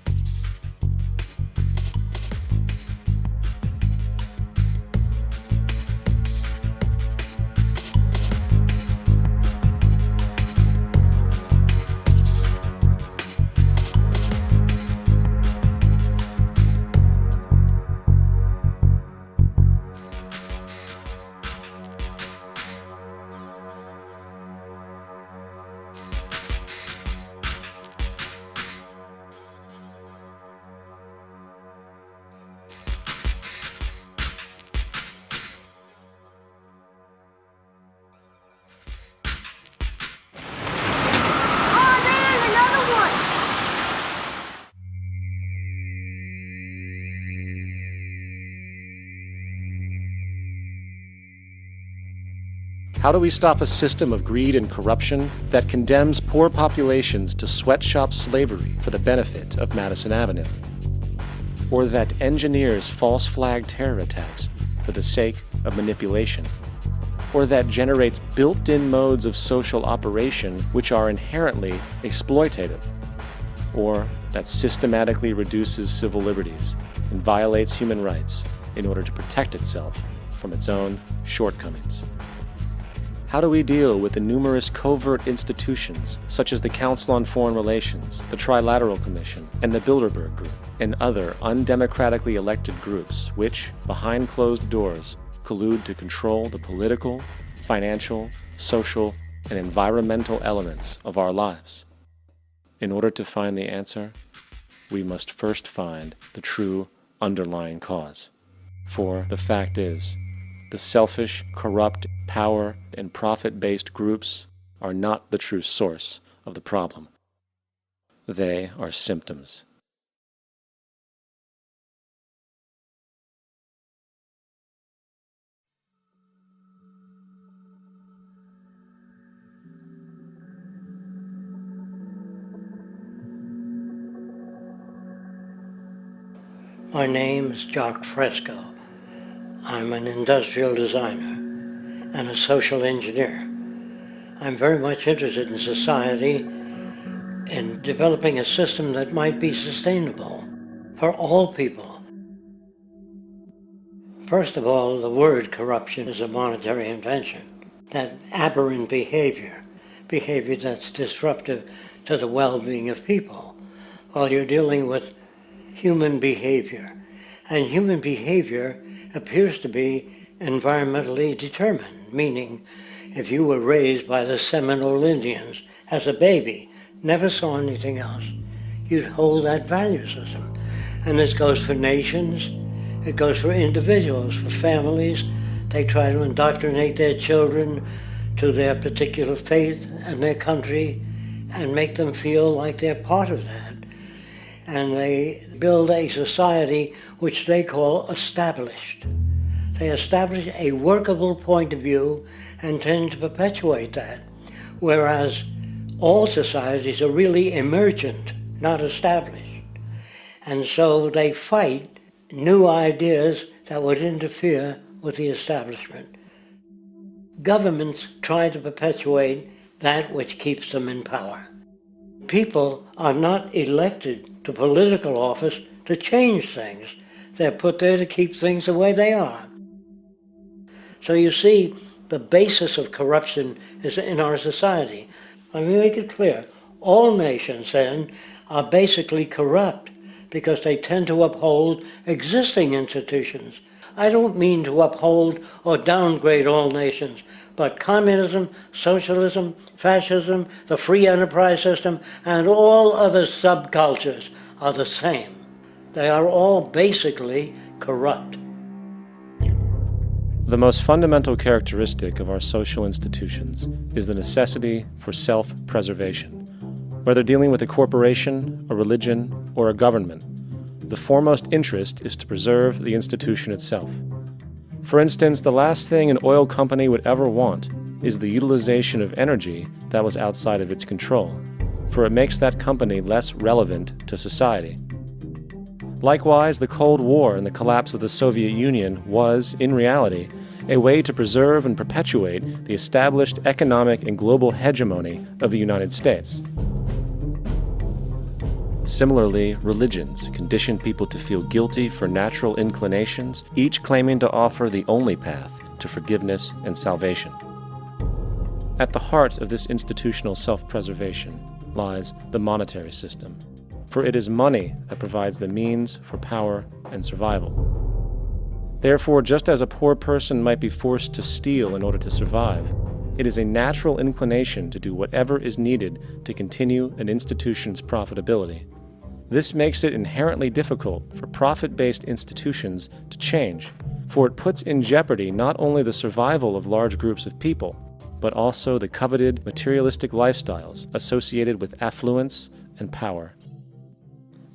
How do we stop a system of greed and corruption that condemns poor populations to sweatshop slavery for the benefit of Madison Avenue? Or that engineers false flag terror attacks for the sake of manipulation? Or that generates built-in modes of social operation which are inherently exploitative? Or that systematically reduces civil liberties and violates human rights in order to protect itself from its own shortcomings? How do we deal with the numerous covert institutions, such as the Council on Foreign Relations, the Trilateral Commission, and the Bilderberg Group, and other undemocratically elected groups which, behind closed doors, collude to control the political, financial, social, and environmental elements of our lives? In order to find the answer, we must first find the true underlying cause. For the fact is, the selfish, corrupt, power, and profit-based groups are not the true source of the problem. They are symptoms. My name is Jacques Fresco. I'm an industrial designer and a social engineer. I'm very much interested in society and developing a system that might be sustainable for all people. First of all, the word corruption is a monetary invention. That aberrant behavior that's disruptive to the well-being of people, while you're dealing with human behavior. And human behavior appears to be environmentally determined, meaning if you were raised by the Seminole Indians as a baby, never saw anything else, you'd hold that value system. And this goes for nations, it goes for individuals, for families. They try to indoctrinate their children to their particular faith and their country and make them feel like they're part of that. And they build a society which they call established. They establish a workable point of view and tend to perpetuate that, whereas all societies are really emergent, not established. And so they fight new ideas that would interfere with the establishment. Governments try to perpetuate that which keeps them in power. People are not elected to political office to change things. They're put there to keep things the way they are. So you see, the basis of corruption is in our society. Let me make it clear. All nations, then, are basically corrupt because they tend to uphold existing institutions. I don't mean to uphold or downgrade all nations, but communism, socialism, fascism, the free enterprise system, and all other subcultures are the same. They are all basically corrupt. The most fundamental characteristic of our social institutions is the necessity for self-preservation. Whether dealing with a corporation, a religion, or a government, the foremost interest is to preserve the institution itself. For instance, the last thing an oil company would ever want is the utilization of energy that was outside of its control, for it makes that company less relevant to society. Likewise, the Cold War and the collapse of the Soviet Union was, in reality, a way to preserve and perpetuate the established economic and global hegemony of the United States. Similarly, religions condition people to feel guilty for natural inclinations, each claiming to offer the only path to forgiveness and salvation. At the heart of this institutional self-preservation lies the monetary system, for it is money that provides the means for power and survival. Therefore, just as a poor person might be forced to steal in order to survive, it is a natural inclination to do whatever is needed to continue an institution's profitability. This makes it inherently difficult for profit-based institutions to change, for it puts in jeopardy not only the survival of large groups of people, but also the coveted materialistic lifestyles associated with affluence and power.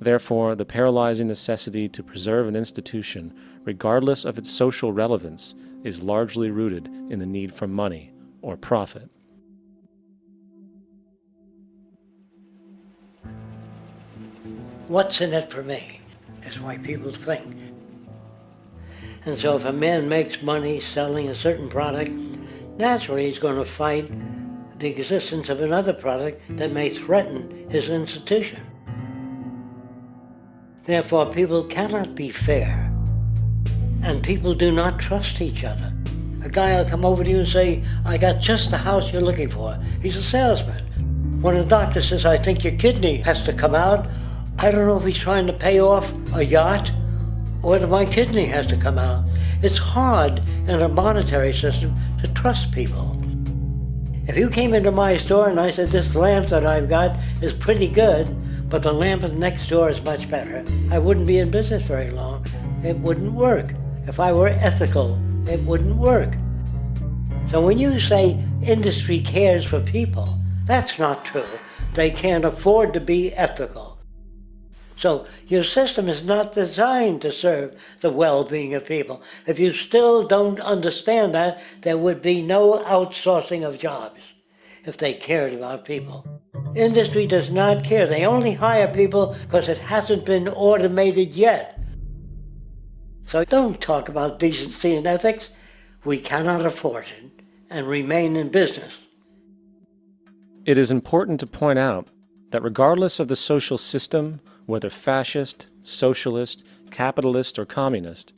Therefore, the paralyzing necessity to preserve an institution, regardless of its social relevance, is largely rooted in the need for money or profit. What's in it for me is why people think. And so if a man makes money selling a certain product, naturally he's going to fight the existence of another product that may threaten his institution. Therefore, people cannot be fair, and people do not trust each other. A guy will come over to you and say, I got just the house you're looking for. He's a salesman. When a doctor says, I think your kidney has to come out, I don't know if he's trying to pay off a yacht or whether my kidney has to come out. It's hard in a monetary system to trust people. If you came into my store and I said, this lamp that I've got is pretty good, but the lamp next door is much better, I wouldn't be in business very long. It wouldn't work. If I were ethical, it wouldn't work. So when you say industry cares for people, that's not true. They can't afford to be ethical. So your system is not designed to serve the well-being of people. If you still don't understand that, there would be no outsourcing of jobs if they cared about people. Industry does not care. They only hire people because it hasn't been automated yet. So don't talk about decency and ethics. We cannot afford it and remain in business. It is important to point out that regardless of the social system, whether fascist, socialist, capitalist, or communist,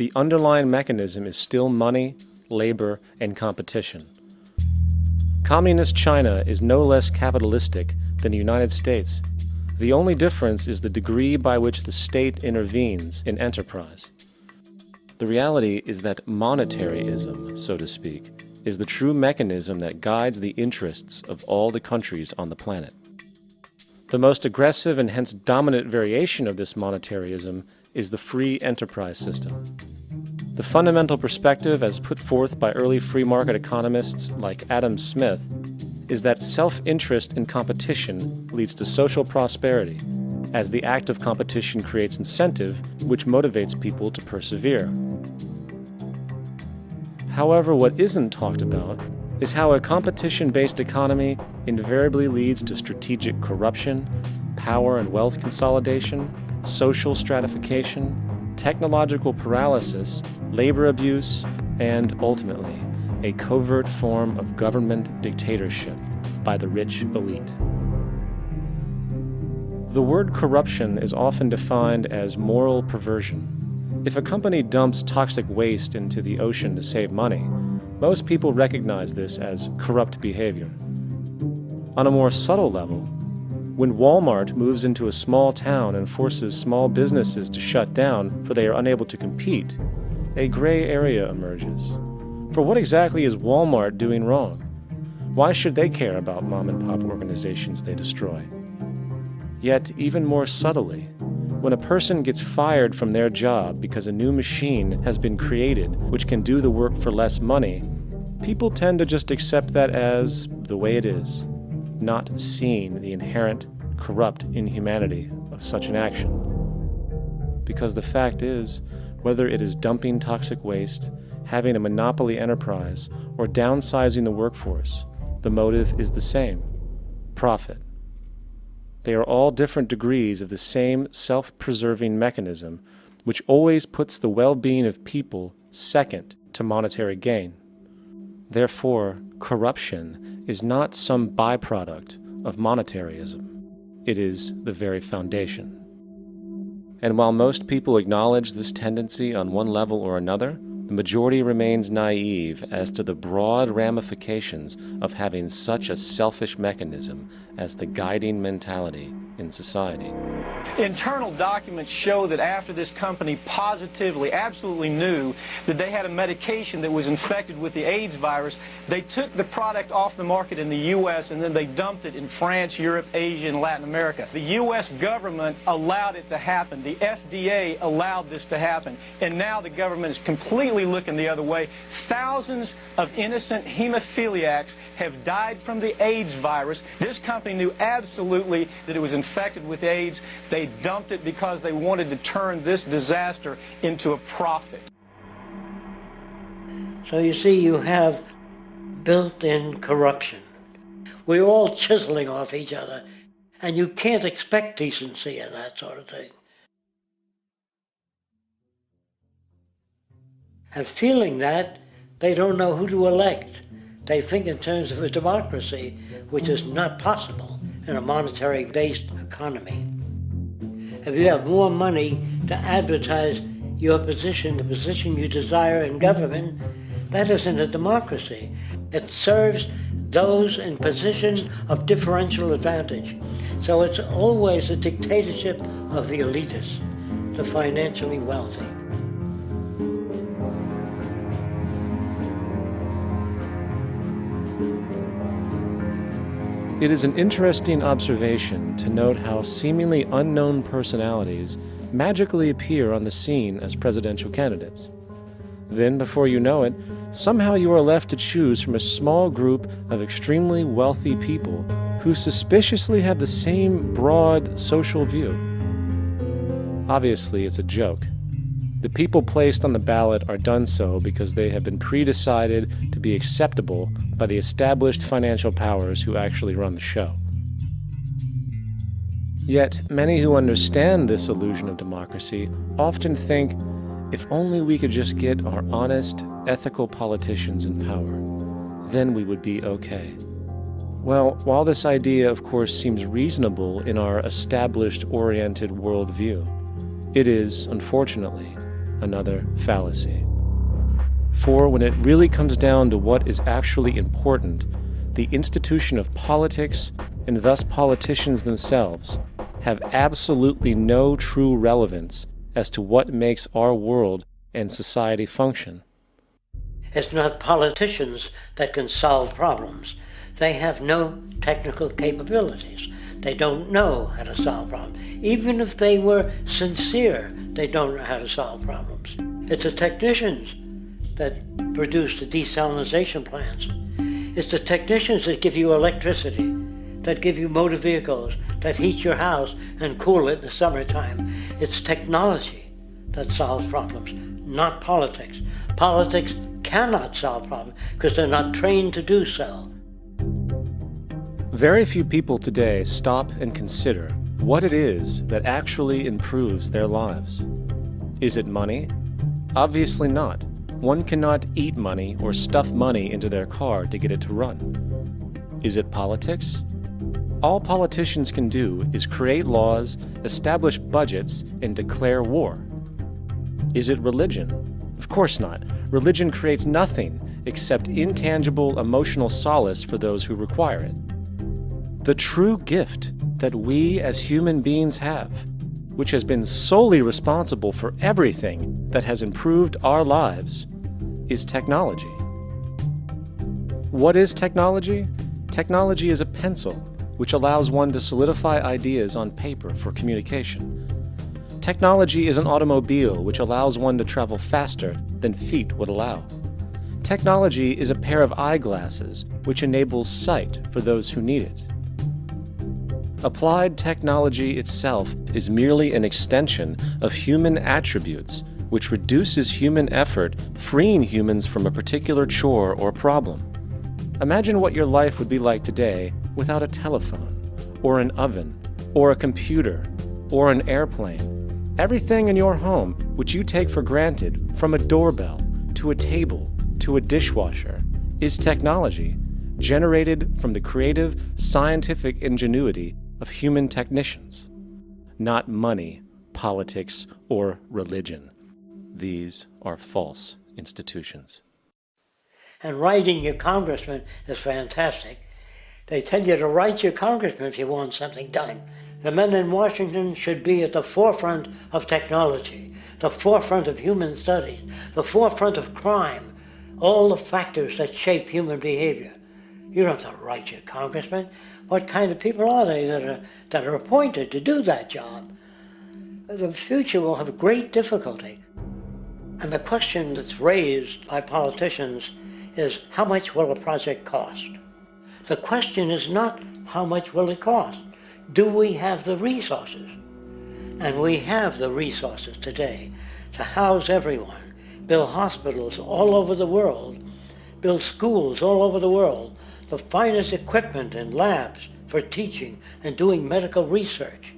the underlying mechanism is still money, labor, and competition. Communist China is no less capitalistic than the United States. The only difference is the degree by which the state intervenes in enterprise. The reality is that monetaryism, so to speak, is the true mechanism that guides the interests of all the countries on the planet. The most aggressive and hence dominant variation of this monetaryism is the free enterprise system. The fundamental perspective, as put forth by early free market economists like Adam Smith, is that self-interest in competition leads to social prosperity, as the act of competition creates incentive, which motivates people to persevere. However, what isn't talked about is how a competition-based economy invariably leads to strategic corruption, power and wealth consolidation, social stratification, technological paralysis, labor abuse, and ultimately, a covert form of government dictatorship by the rich elite. The word corruption is often defined as moral perversion. If a company dumps toxic waste into the ocean to save money, most people recognize this as corrupt behavior. On a more subtle level, when Walmart moves into a small town and forces small businesses to shut down for they are unable to compete, a gray area emerges. For what exactly is Walmart doing wrong? Why should they care about mom-and-pop organizations they destroy? Yet, even more subtly, when a person gets fired from their job because a new machine has been created which can do the work for less money, people tend to just accept that as the way it is, not seeing the inherent, corrupt inhumanity of such an action. Because the fact is, whether it is dumping toxic waste, having a monopoly enterprise, or downsizing the workforce, the motive is the same: profit. They are all different degrees of the same self-preserving mechanism, which always puts the well-being of people second to monetary gain. Therefore, corruption is not some byproduct of monetaryism. It is the very foundation. And while most people acknowledge this tendency on one level or another, the majority remains naive as to the broad ramifications of having such a selfish mechanism as the guiding mentality in society. Internal documents show that after this company positively, absolutely knew that they had a medication that was infected with the AIDS virus, they took the product off the market in the U.S. and then they dumped it in France, Europe, Asia, and Latin America. The U.S. government allowed it to happen. The FDA allowed this to happen. And now the government is completely looking the other way. Thousands of innocent hemophiliacs have died from the AIDS virus. This company knew absolutely that it was infected with AIDS. They dumped it because they wanted to turn this disaster into a profit. So you see, you have built-in corruption. We're all chiseling off each other, and you can't expect decency and that sort of thing. And feeling that, they don't know who to elect. They think in terms of a democracy, which is not possible in a monetary-based economy. If you have more money to advertise your position, the position you desire in government, that isn't a democracy. It serves those in positions of differential advantage. So it's always a dictatorship of the elitists, the financially wealthy. It is an interesting observation to note how seemingly unknown personalities magically appear on the scene as presidential candidates. Then, before you know it, somehow you are left to choose from a small group of extremely wealthy people who suspiciously have the same broad social view. Obviously, it's a joke. The people placed on the ballot are done so because they have been pre-decided to be acceptable by the established financial powers who actually run the show. Yet, many who understand this illusion of democracy often think, if only we could just get our honest, ethical politicians in power, then we would be okay. Well, while this idea, of course, seems reasonable in our established, oriented worldview, it is, unfortunately, another fallacy. For when it really comes down to what is actually important, the institution of politics, and thus politicians themselves, have absolutely no true relevance as to what makes our world and society function. It's not politicians that can solve problems. They have no technical capabilities. They don't know how to solve problems. Even if they were sincere, they don't know how to solve problems. It's the technicians that produce the desalination plants. It's the technicians that give you electricity, that give you motor vehicles, that heat your house and cool it in the summertime. It's technology that solves problems, not politics. Politics cannot solve problems because they're not trained to do so. Very few people today stop and consider what it is that actually improves their lives. Is it money? Obviously not. One cannot eat money or stuff money into their car to get it to run. Is it politics? All politicians can do is create laws, establish budgets, and declare war. Is it religion? Of course not. Religion creates nothing except intangible emotional solace for those who require it. The true gift that we as human beings have, which has been solely responsible for everything that has improved our lives, is technology. What is technology? Technology is a pencil, which allows one to solidify ideas on paper for communication. Technology is an automobile, which allows one to travel faster than feet would allow. Technology is a pair of eyeglasses, which enables sight for those who need it. Applied technology itself is merely an extension of human attributes, which reduces human effort, freeing humans from a particular chore or problem. Imagine what your life would be like today without a telephone, or an oven, or a computer, or an airplane. Everything in your home, which you take for granted, from a doorbell, to a table, to a dishwasher, is technology, generated from the creative, scientific ingenuity of human technicians, not money, politics, or religion. These are false institutions. And writing your congressman is fantastic. They tell you to write your congressman if you want something done. The men in Washington should be at the forefront of technology, the forefront of human studies, the forefront of crime, all the factors that shape human behavior. You don't have to write your congressman. What kind of people are they that are appointed to do that job? The future will have great difficulty. And the question that's raised by politicians is, how much will a project cost? The question is not, how much will it cost? Do we have the resources? And we have the resources today to house everyone, build hospitals all over the world, build schools all over the world, the finest equipment and labs for teaching and doing medical research.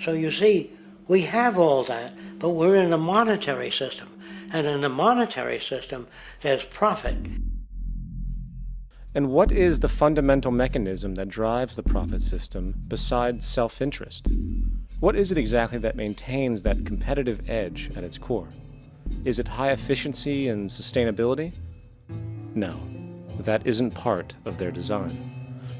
So you see, we have all that, but we're in a monetary system. And in the monetary system, there's profit. And what is the fundamental mechanism that drives the profit system besides self-interest? What is it exactly that maintains that competitive edge at its core? Is it high efficiency and sustainability? No, that isn't part of their design.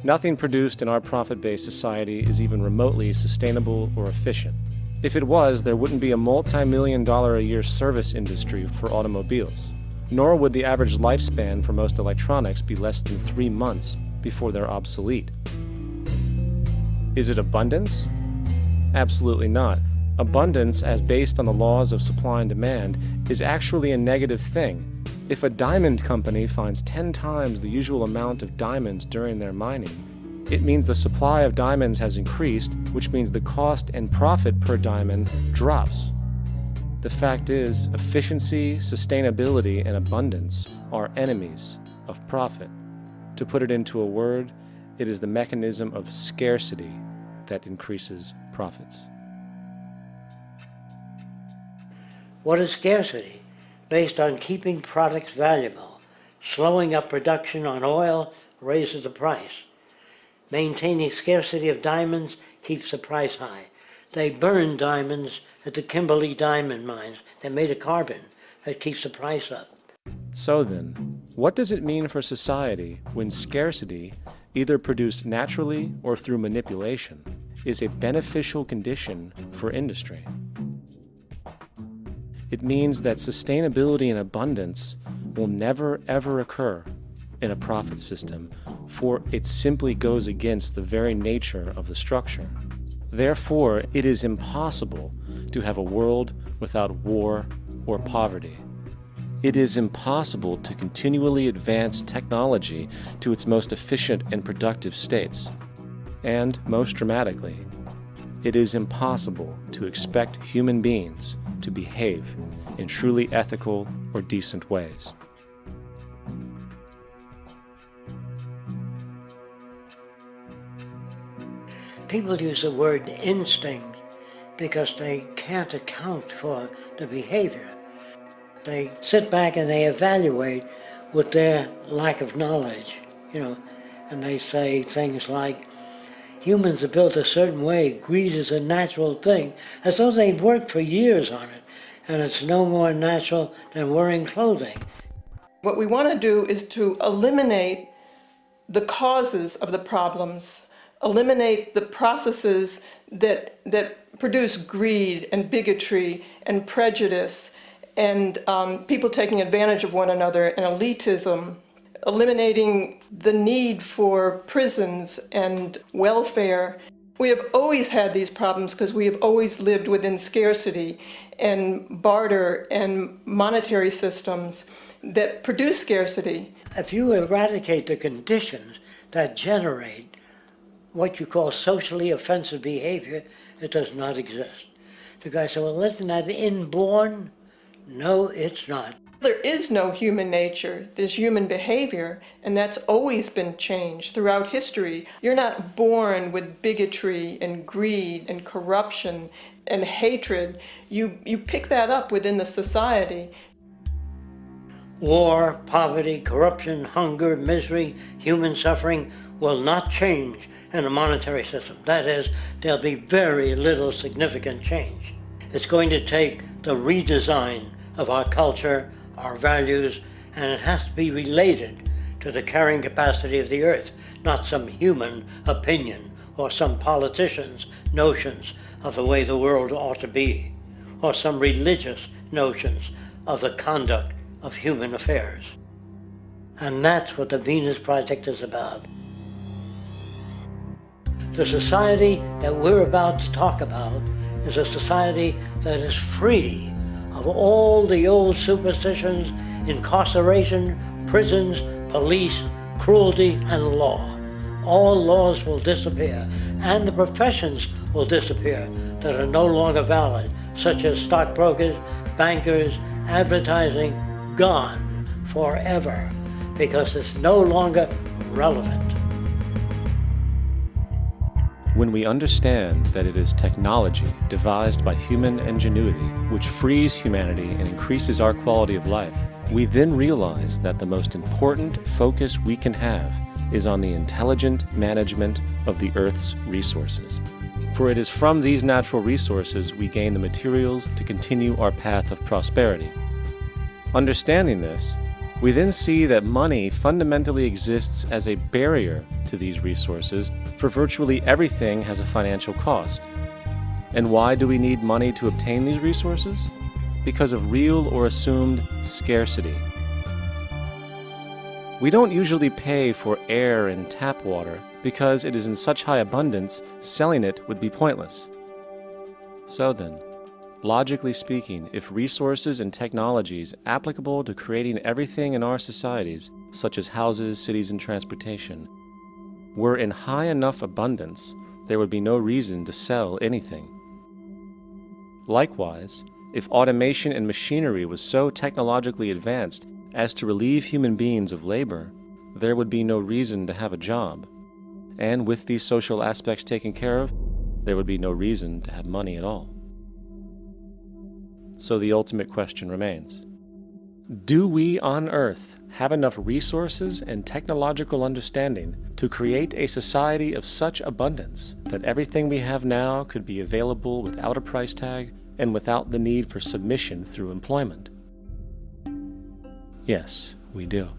Nothing produced in our profit-based society is even remotely sustainable or efficient. If it was, there wouldn't be a multi-million-dollar-a-year service industry for automobiles, nor would the average lifespan for most electronics be less than 3 months before they're obsolete. Is it abundance? Absolutely not. Abundance, as based on the laws of supply and demand, is actually a negative thing. If a diamond company finds 10 times the usual amount of diamonds during their mining, it means the supply of diamonds has increased, which means the cost and profit per diamond drops. The fact is, efficiency, sustainability, and abundance are enemies of profit. To put it into a word, it is the mechanism of scarcity that increases profits. What is scarcity? Based on keeping products valuable. Slowing up production on oil raises the price. Maintaining scarcity of diamonds keeps the price high. They burn diamonds at the Kimberley diamond mines. They made a carbon that keeps the price up. So then, what does it mean for society when scarcity, either produced naturally or through manipulation, is a beneficial condition for industry? It means that sustainability and abundance will never ever occur in a profit system, for it simply goes against the very nature of the structure. Therefore, it is impossible to have a world without war or poverty. It is impossible to continually advance technology to its most efficient and productive states. And, most dramatically, it is impossible to expect human beings to behave in truly ethical or decent ways. People use the word instinct because they can't account for the behavior. They sit back and they evaluate with their lack of knowledge, and they say things like, humans are built a certain way, greed is a natural thing, as though they've worked for years on it, and it's no more natural than wearing clothing. What we want to do is to eliminate the causes of the problems, eliminate the processes that produce greed and bigotry and prejudice and people taking advantage of one another and elitism, eliminating the need for prisons and welfare. We have always had these problems because we have always lived within scarcity and barter and monetary systems that produce scarcity. If you eradicate the conditions that generate what you call socially offensive behavior, it does not exist. The guy said, well, isn't that inborn? No, it's not. There is no human nature, there's human behavior, and that's always been changed throughout history. You're not born with bigotry and greed and corruption and hatred. You pick that up within the society. War, poverty, corruption, hunger, misery, human suffering will not change in a monetary system. That is, there'll be very little significant change. It's going to take the redesign of our culture, our values, and it has to be related to the carrying capacity of the earth, not some human opinion or some politician's notions of the way the world ought to be, or some religious notions of the conduct of human affairs. And that's what the Venus Project is about. The society that we're about to talk about is a society that is free of all the old superstitions, incarceration, prisons, police, cruelty, and law. All laws will disappear, and the professions will disappear that are no longer valid, such as stockbrokers, bankers, advertising, gone forever, because it's no longer relevant. When we understand that it is technology devised by human ingenuity which frees humanity and increases our quality of life, we then realize that the most important focus we can have is on the intelligent management of the Earth's resources. For it is from these natural resources we gain the materials to continue our path of prosperity. Understanding this, we then see that money fundamentally exists as a barrier to these resources, for virtually everything has a financial cost. And why do we need money to obtain these resources? Because of real or assumed scarcity. We don't usually pay for air and tap water because it is in such high abundance, selling it would be pointless. So then, logically speaking, if resources and technologies applicable to creating everything in our societies, such as houses, cities, and transportation, were in high enough abundance, there would be no reason to sell anything. Likewise, if automation and machinery was so technologically advanced as to relieve human beings of labor, there would be no reason to have a job. And with these social aspects taken care of, there would be no reason to have money at all. So the ultimate question remains: do we on Earth have enough resources and technological understanding to create a society of such abundance that everything we have now could be available without a price tag and without the need for submission through employment? Yes, we do.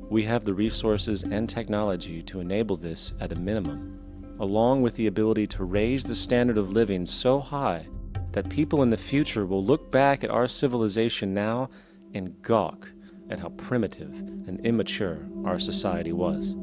We have the resources and technology to enable this at a minimum, along with the ability to raise the standard of living so high that people in the future will look back at our civilization now and gawk at how primitive and immature our society was.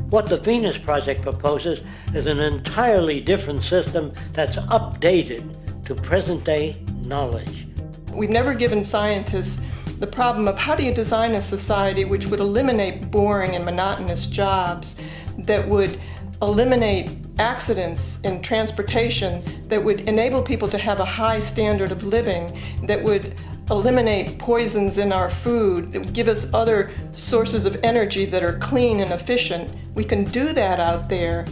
What the Venus Project proposes is an entirely different system that's updated to present-day knowledge. We've never given scientists the problem of how do you design a society which would eliminate boring and monotonous jobs, that would eliminate accidents in transportation, that would enable people to have a high standard of living, that would eliminate poisons in our food, that would give us other sources of energy that are clean and efficient. We can do that out there.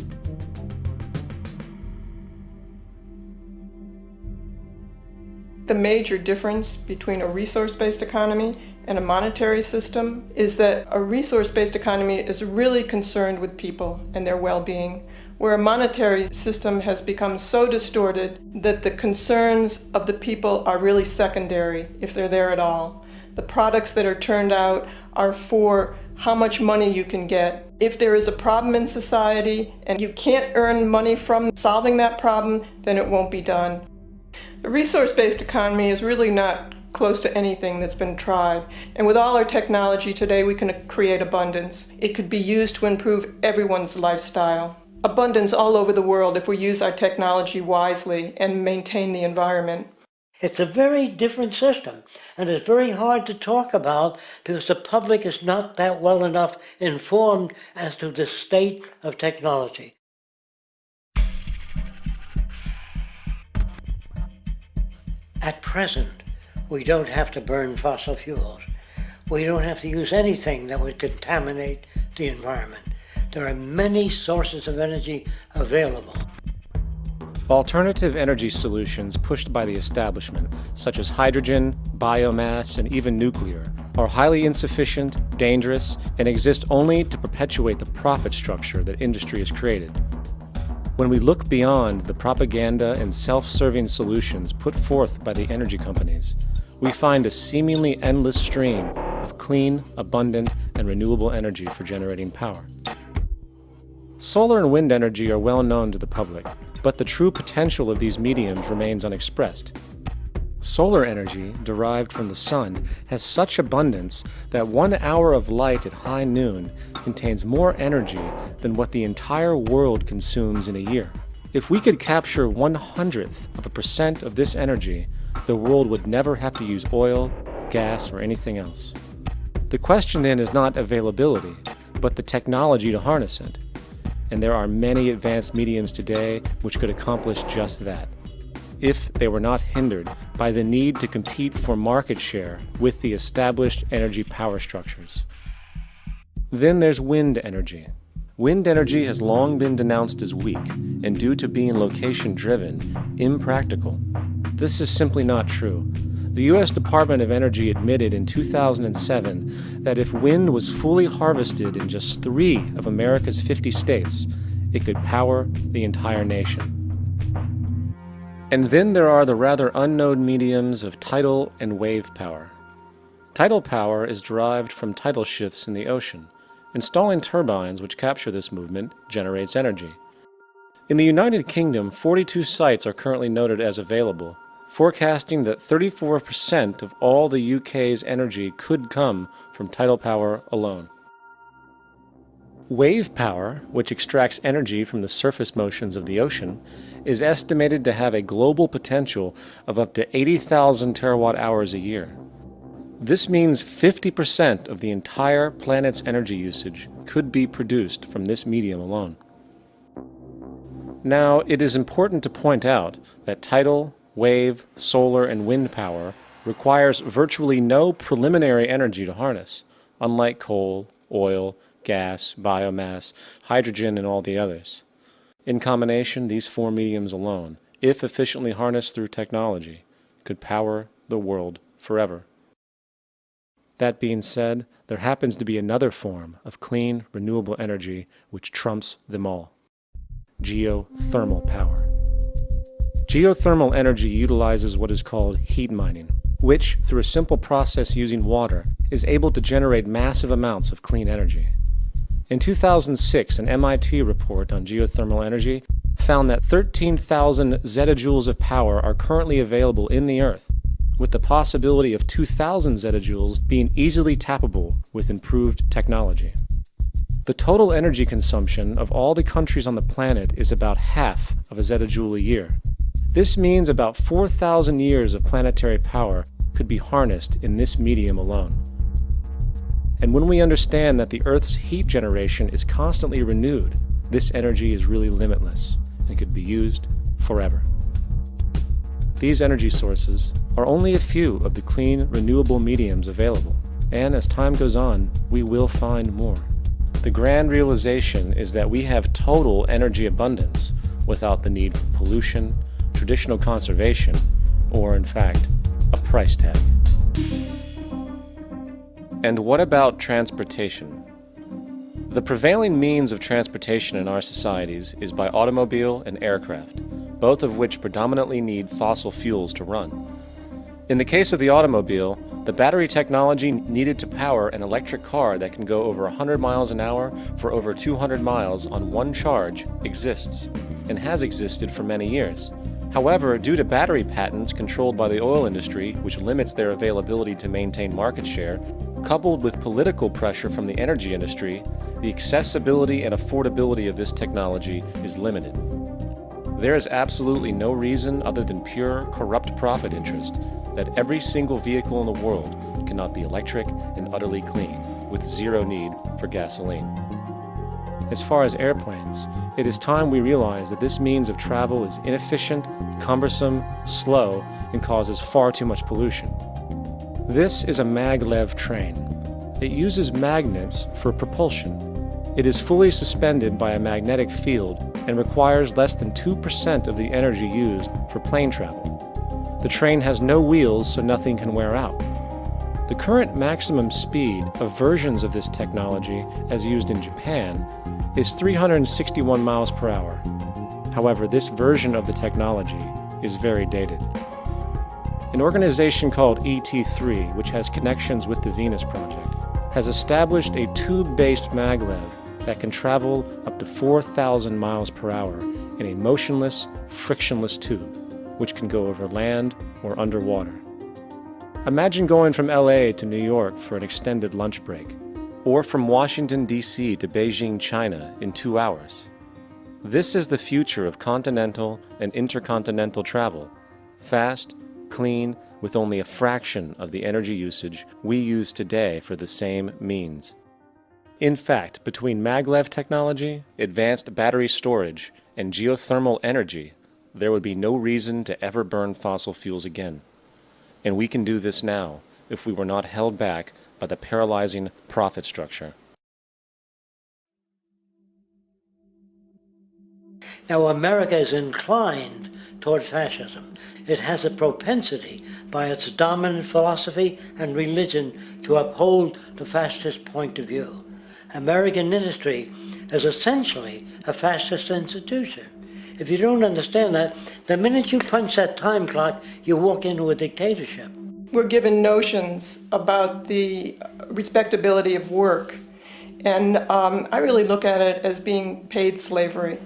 The major difference between a resource-based economy and a monetary system is that a resource-based economy is really concerned with people and their well-being, where a monetary system has become so distorted that the concerns of the people are really secondary, if they're there at all. The products that are turned out are for how much money you can get. If there is a problem in society and you can't earn money from solving that problem, then it won't be done. The resource-based economy is really not close to anything that's been tried. And with all our technology today, we can create abundance. It could be used to improve everyone's lifestyle. Abundance all over the world if we use our technology wisely and maintain the environment. It's a very different system, and it's very hard to talk about because the public is not that well enough informed as to the state of technology. At present, we don't have to burn fossil fuels. We don't have to use anything that would contaminate the environment. There are many sources of energy available. Alternative energy solutions pushed by the establishment, such as hydrogen, biomass, and even nuclear, are highly insufficient, dangerous, and exist only to perpetuate the profit structure that industry has created. When we look beyond the propaganda and self-serving solutions put forth by the energy companies, we find a seemingly endless stream of clean, abundant, and renewable energy for generating power. Solar and wind energy are well known to the public, but the true potential of these mediums remains unexpressed. Solar energy, derived from the sun, has such abundance that 1 hour of light at high noon contains more energy than what the entire world consumes in a year. If we could capture 1/100% of this energy, the world would never have to use oil, gas, or anything else. The question then is not availability, but the technology to harness it. And there are many advanced mediums today which could accomplish just that, if they were not hindered by the need to compete for market share with the established energy power structures. Then there's wind energy. Wind energy has long been denounced as weak, and due to being location-driven, impractical. This is simply not true. The U.S. Department of Energy admitted in 2007 that if wind was fully harvested in just 3 of America's 50 states, it could power the entire nation. And then there are the rather unknown mediums of tidal and wave power. Tidal power is derived from tidal shifts in the ocean. Installing turbines which capture this movement generates energy. In the United Kingdom, 42 sites are currently noted as available, forecasting that 34% of all the UK's energy could come from tidal power alone. Wave power, which extracts energy from the surface motions of the ocean, is estimated to have a global potential of up to 80,000 terawatt-hours a year. This means 50% of the entire planet's energy usage could be produced from this medium alone. Now, it is important to point out that tidal, wave, solar, and wind power requires virtually no preliminary energy to harness, unlike coal, oil, gas, biomass, hydrogen, and all the others. In combination, these 4 mediums alone, if efficiently harnessed through technology, could power the world forever. That being said, there happens to be another form of clean, renewable energy which trumps them all: geothermal power. Geothermal energy utilizes what is called heat mining, which, through a simple process using water, is able to generate massive amounts of clean energy. In 2006, an MIT report on geothermal energy found that 13,000 zettajoules of power are currently available in the Earth, with the possibility of 2,000 zettajoules being easily tappable with improved technology. The total energy consumption of all the countries on the planet is about half of a zettajoule a year. This means about 4,000 years of planetary power could be harnessed in this medium alone. And when we understand that the Earth's heat generation is constantly renewed, this energy is really limitless and could be used forever. These energy sources are only a few of the clean, renewable mediums available, and as time goes on, we will find more. The grand realization is that we have total energy abundance without the need for pollution, traditional conservation, or in fact, a price tag. And what about transportation? The prevailing means of transportation in our societies is by automobile and aircraft, both of which predominantly need fossil fuels to run. In the case of the automobile, the battery technology needed to power an electric car that can go over 100 miles an hour for over 200 miles on one charge exists, and has existed for many years. However, due to battery patents controlled by the oil industry, which limits their availability to maintain market share, coupled with political pressure from the energy industry, the accessibility and affordability of this technology is limited. There is absolutely no reason other than pure, corrupt profit interest that every single vehicle in the world cannot be electric and utterly clean, with zero need for gasoline. As far as airplanes, it is time we realize that this means of travel is inefficient, cumbersome, slow, and causes far too much pollution. This is a maglev train. It uses magnets for propulsion. It is fully suspended by a magnetic field and requires less than 2% of the energy used for plane travel. The train has no wheels, so nothing can wear out. The current maximum speed of versions of this technology, as used in Japan, is 361 miles per hour. However, this version of the technology is very dated. An organization called ET3, which has connections with the Venus Project, has established a tube-based maglev that can travel up to 4,000 miles per hour in a motionless, frictionless tube, which can go over land or underwater. Imagine going from LA to New York for an extended lunch break, or from Washington, D.C. to Beijing, China in 2 hours. This is the future of continental and intercontinental travel, fast, clean, with only a fraction of the energy usage we use today for the same means. In fact, between maglev technology, advanced battery storage, and geothermal energy, there would be no reason to ever burn fossil fuels again. And we can do this now if we were not held back by the paralyzing profit structure. Now, America is inclined toward fascism. It has a propensity by its dominant philosophy and religion to uphold the fascist point of view. American industry is essentially a fascist institution. If you don't understand that, the minute you punch that time clock, you walk into a dictatorship. We're given notions about the respectability of work, and I really look at it as being paid slavery.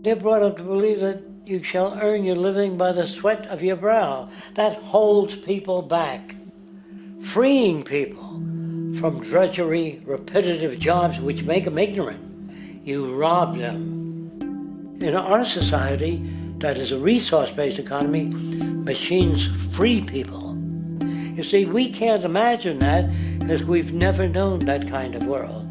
They're brought up to believe that you shall earn your living by the sweat of your brow. That holds people back, freeing people from drudgery, repetitive jobs which make them ignorant. You rob them. In our society, that is a resource-based economy, machines free people. You see, we can't imagine that because we've never known that kind of world.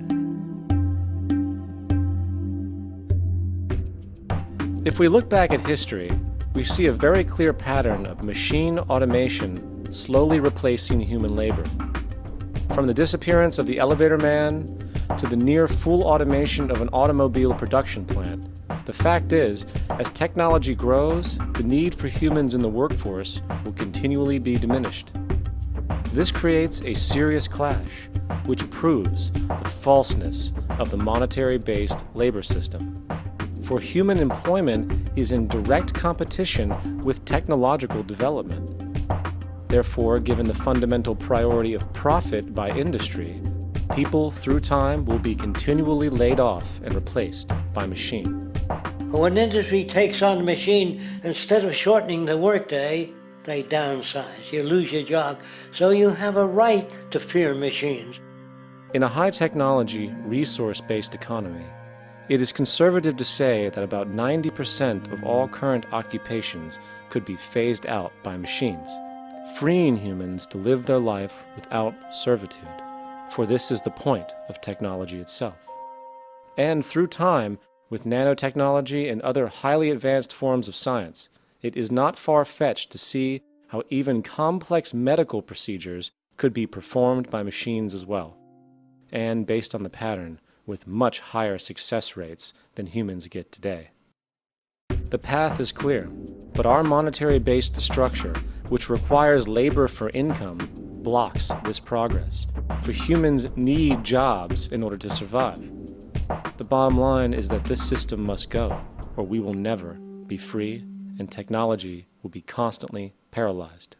If we look back at history, we see a very clear pattern of machine automation slowly replacing human labor. From the disappearance of the elevator man to the near full automation of an automobile production plant, the fact is, as technology grows, the need for humans in the workforce will continually be diminished. This creates a serious clash, which proves the falseness of the monetary-based labor system. for human employment is in direct competition with technological development. Therefore, given the fundamental priority of profit by industry, people through time will be continually laid off and replaced by machine. When industry takes on a machine, instead of shortening the workday, they downsize. You lose your job. So you have a right to fear machines. In a high-technology, resource-based economy, it is conservative to say that about 90% of all current occupations could be phased out by machines, freeing humans to live their life without servitude, for this is the point of technology itself. And through time, with nanotechnology and other highly advanced forms of science, it is not far-fetched to see how even complex medical procedures could be performed by machines as well, and based on the pattern, with much higher success rates than humans get today. The path is clear, but our monetary-based structure, which requires labor for income, blocks this progress, for humans need jobs in order to survive. The bottom line is that this system must go, or we will never be free, and technology will be constantly paralyzed.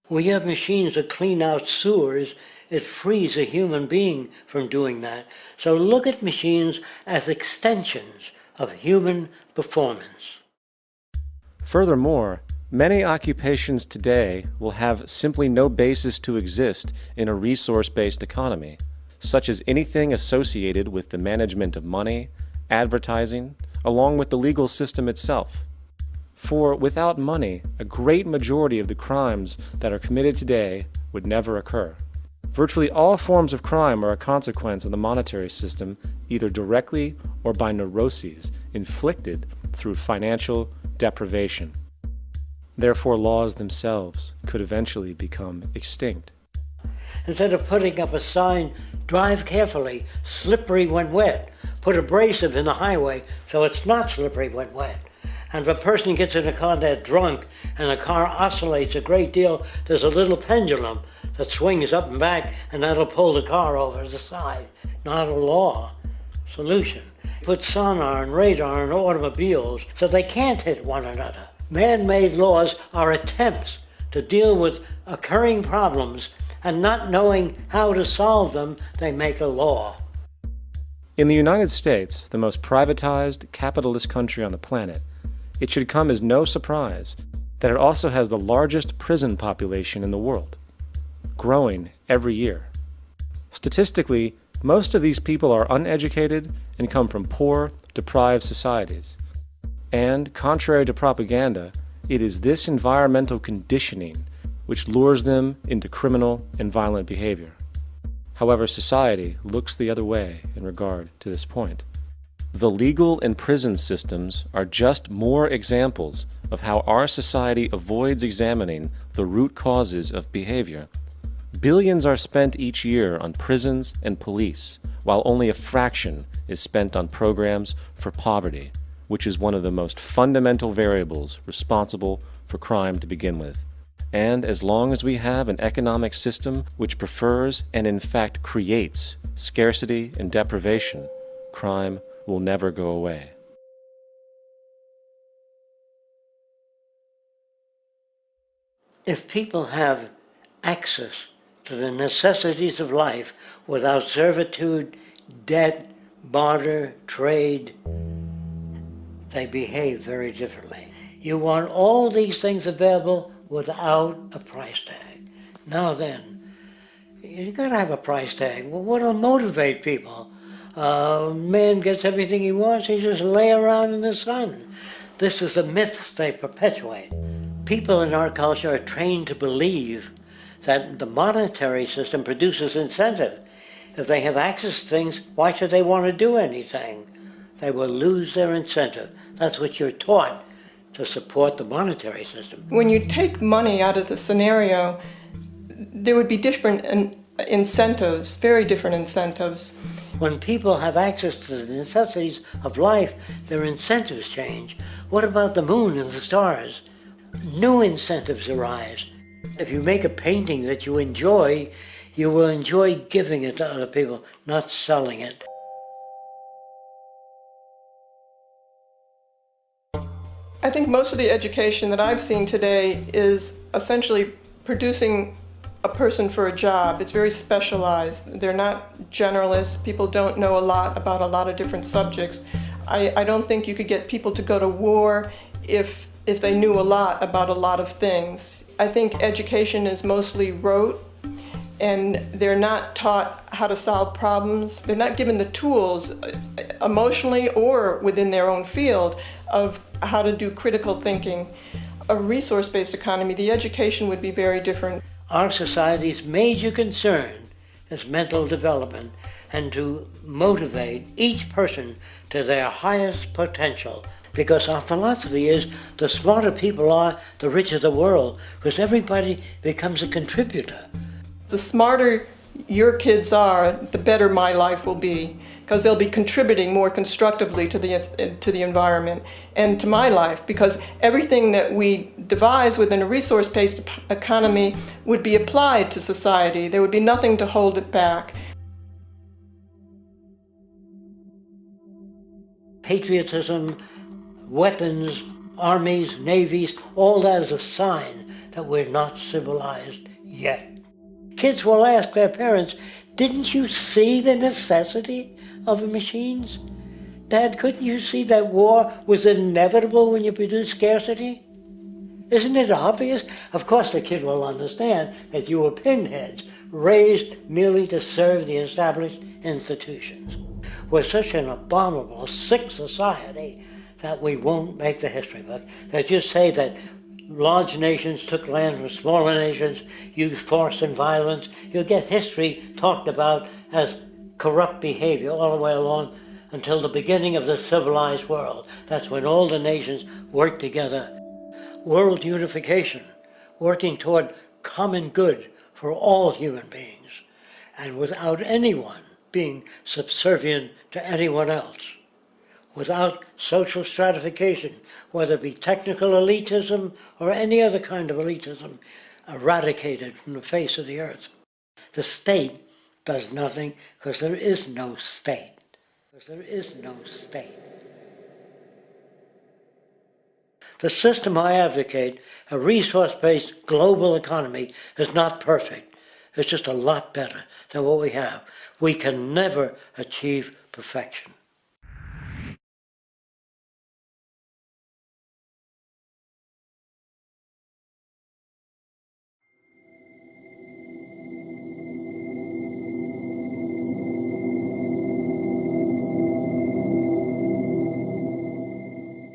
We have machines that clean out sewers. It frees a human being from doing that. So look at machines as extensions of human performance. Furthermore, many occupations today will have simply no basis to exist in a resource-based economy, such as anything associated with the management of money, advertising, along with the legal system itself. For without money, a great majority of the crimes that are committed today would never occur. Virtually all forms of crime are a consequence of the monetary system, either directly or by neuroses inflicted through financial deprivation. Therefore, laws themselves could eventually become extinct. Instead of putting up a sign, drive carefully, slippery when wet, put abrasive in the highway so it's not slippery when wet. And if a person gets in a car that's drunk and the car oscillates a great deal, there's a little pendulum that swings up and back, and that'll pull the car over to the side. Not a law solution. Put sonar and radar in automobiles so they can't hit one another. Man-made laws are attempts to deal with occurring problems, and not knowing how to solve them, they make a law. In the United States, the most privatized, capitalist country on the planet, it should come as no surprise that it also has the largest prison population in the world, growing every year. Statistically, most of these people are uneducated and come from poor, deprived societies. And, contrary to propaganda, it is this environmental conditioning which lures them into criminal and violent behavior. However, society looks the other way in regard to this point. The legal and prison systems are just more examples of how our society avoids examining the root causes of behavior. Billions are spent each year on prisons and police, while only a fraction is spent on programs for poverty, which is one of the most fundamental variables responsible for crime to begin with. And as long as we have an economic system which prefers and in fact creates scarcity and deprivation, crime will never go away. If people have access to the necessities of life without servitude, debt, barter, trade, they behave very differently. You want all these things available without a price tag. Now then, you gotta have a price tag. Well, what'll motivate people? Man gets everything he wants, he just lay around in the sun. This is the myth they perpetuate. People in our culture are trained to believe that the monetary system produces incentive. If they have access to things, why should they want to do anything? They will lose their incentive. That's what you're taught to support the monetary system. When you take money out of the scenario, there would be different incentives, very different incentives. When people have access to the necessities of life, their incentives change. What about the moon and the stars? New incentives arise. If you make a painting that you enjoy, you will enjoy giving it to other people, not selling it. I think most of the education that I've seen today is essentially producing a person for a job. It's very specialized. They're not generalists. People don't know a lot about a lot of different subjects. I don't think you could get people to go to war if they knew a lot about a lot of things. I think education is mostly rote, and they're not taught how to solve problems. They're not given the tools emotionally or within their own field of how to do critical thinking. A resource-based economy, the education would be very different. Our society's major concern is mental development and to motivate each person to their highest potential. Because our philosophy is the smarter people are, the richer the world, because everybody becomes a contributor. The smarter your kids are, the better my life will be, because they'll be contributing more constructively to the environment and to my life, because everything that we devise within a resource-based economy would be applied to society. There would be nothing to hold it back. Patriotism, weapons, armies, navies, all that is a sign that we're not civilized yet. Kids will ask their parents, didn't you see the necessity of the machines? Dad, couldn't you see that war was inevitable when you produce scarcity? Isn't it obvious? Of course the kid will understand that you were pinheads, raised merely to serve the established institutions. We're such an abominable, sick society that we won't make the history book. They just say that large nations took land from smaller nations, used force and violence. You'll get history talked about as corrupt behavior all the way along until the beginning of the civilized world. That's when all the nations work together. World unification, working toward common good for all human beings, and without anyone being subservient to anyone else. Without social stratification, whether it be technical elitism or any other kind of elitism, eradicated from the face of the earth. The state does nothing because there is no state. Because there is no state. The system I advocate, a resource-based global economy, is not perfect. It's just a lot better than what we have. We can never achieve perfection.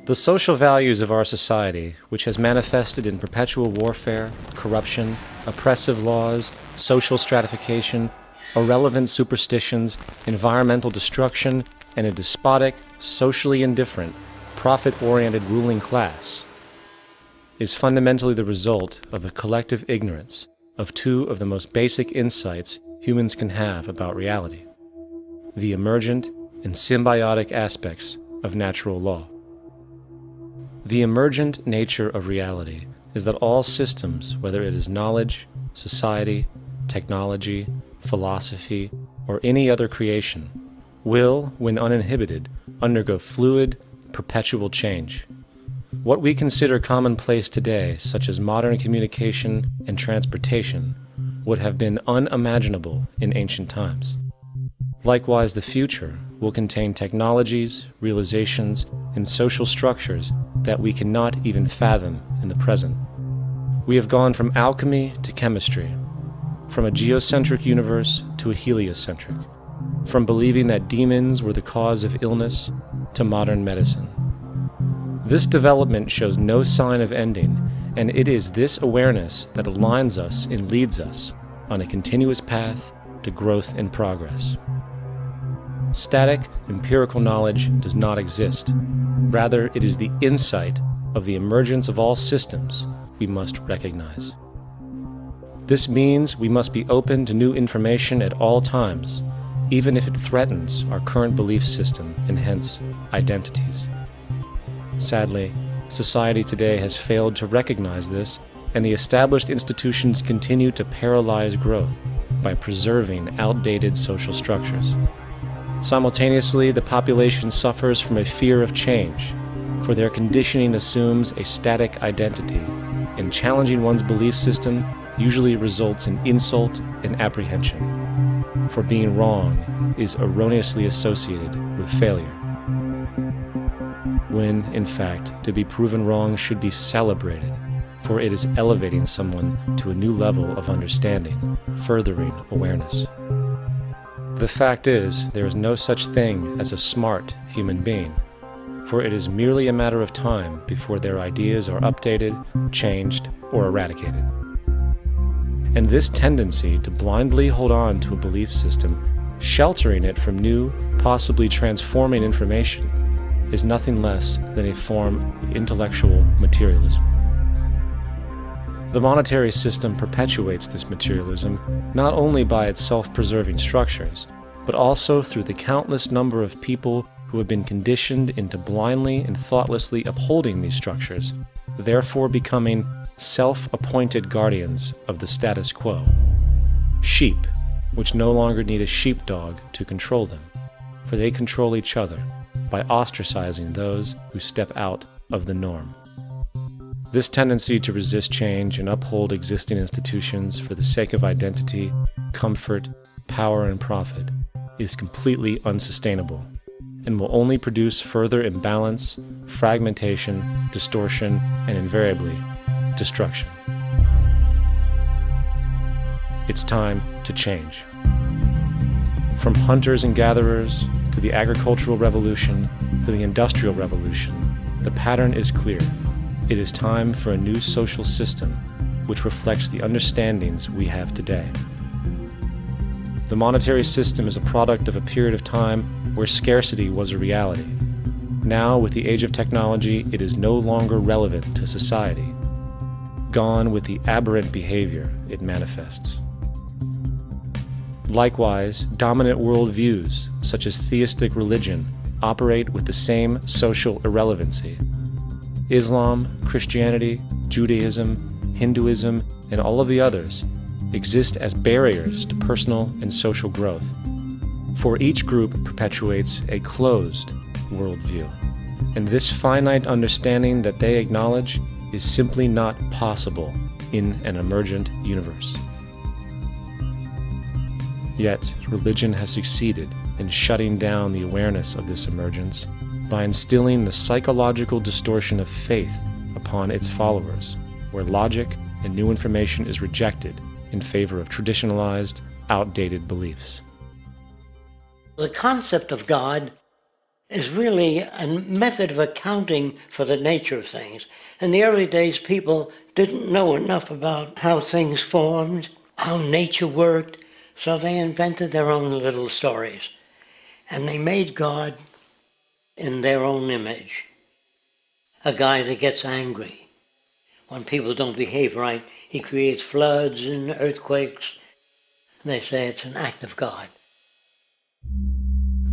The social values of our society, which has manifested in perpetual warfare, corruption, oppressive laws, social stratification, irrelevant superstitions, environmental destruction, and a despotic, socially indifferent, profit-oriented ruling class, is fundamentally the result of a collective ignorance of two of the most basic insights humans can have about reality: the emergent and symbiotic aspects of natural law. The emergent nature of reality is that all systems, whether it is knowledge, society, technology, philosophy, or any other creation, will, when uninhibited, undergo fluid, perpetual change. What we consider commonplace today, such as modern communication and transportation, would have been unimaginable in ancient times. Likewise, the future will contain technologies, realizations, and social structures that we cannot even fathom in the present. We have gone from alchemy to chemistry, from a geocentric universe to a heliocentric, from believing that demons were the cause of illness to modern medicine. This development shows no sign of ending, and it is this awareness that aligns us and leads us on a continuous path to growth and progress. Static, empirical knowledge does not exist. Rather, it is the insight of the emergence of all systems we must recognize. This means we must be open to new information at all times, even if it threatens our current belief system and hence identities. Sadly, society today has failed to recognize this, and the established institutions continue to paralyze growth by preserving outdated social structures. Simultaneously, the population suffers from a fear of change, for their conditioning assumes a static identity, and challenging one's belief system usually results in insult and apprehension, for being wrong is erroneously associated with failure, when, in fact, to be proven wrong should be celebrated, for it is elevating someone to a new level of understanding, furthering awareness. The fact is, there is no such thing as a smart human being, for it is merely a matter of time before their ideas are updated, changed, or eradicated. And this tendency to blindly hold on to a belief system, sheltering it from new, possibly transforming information, is nothing less than a form of intellectual materialism. The monetary system perpetuates this materialism not only by its self-preserving structures, but also through the countless number of people who have been conditioned into blindly and thoughtlessly upholding these structures, therefore becoming self-appointed guardians of the status quo. Sheep, which no longer need a sheepdog to control them, for they control each other by ostracizing those who step out of the norm. This tendency to resist change and uphold existing institutions for the sake of identity, comfort, power, and profit is completely unsustainable and will only produce further imbalance, fragmentation, distortion, and invariably, destruction. It's time to change. From hunters and gatherers to the agricultural revolution to the industrial revolution, the pattern is clear. It is time for a new social system which reflects the understandings we have today. The monetary system is a product of a period of time where scarcity was a reality. Now, with the age of technology, it is no longer relevant to society. Gone with the aberrant behavior it manifests. Likewise, dominant worldviews, such as theistic religion, operate with the same social irrelevancy. Islam, Christianity, Judaism, Hinduism, and all of the others exist as barriers to personal and social growth, for each group perpetuates a closed worldview, and this finite understanding that they acknowledge is simply not possible in an emergent universe. Yet, religion has succeeded in shutting down the awareness of this emergence by instilling the psychological distortion of faith upon its followers, where logic and new information is rejected in favor of traditionalized, outdated beliefs. The concept of God is really a method of accounting for the nature of things. In the early days, people didn't know enough about how things formed, how nature worked, so they invented their own little stories. And they made God in their own image. A guy that gets angry. When people don't behave right, he creates floods and earthquakes. They say it's an act of God.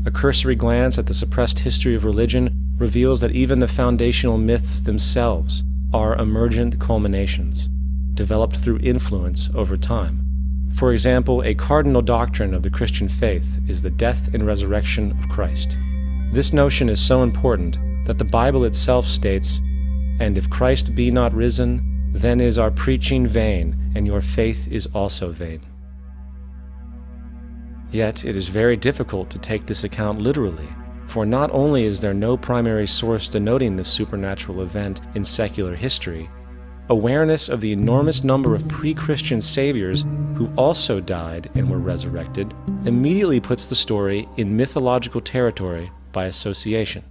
A cursory glance at the suppressed history of religion reveals that even the foundational myths themselves are emergent culminations, developed through influence over time. For example, a cardinal doctrine of the Christian faith is the death and resurrection of Christ. This notion is so important that the Bible itself states, "And if Christ be not risen, then is our preaching vain, and your faith is also vain." Yet it is very difficult to take this account literally, for not only is there no primary source denoting this supernatural event in secular history, awareness of the enormous number of pre-Christian saviors who also died and were resurrected immediately puts the story in mythological territory by association.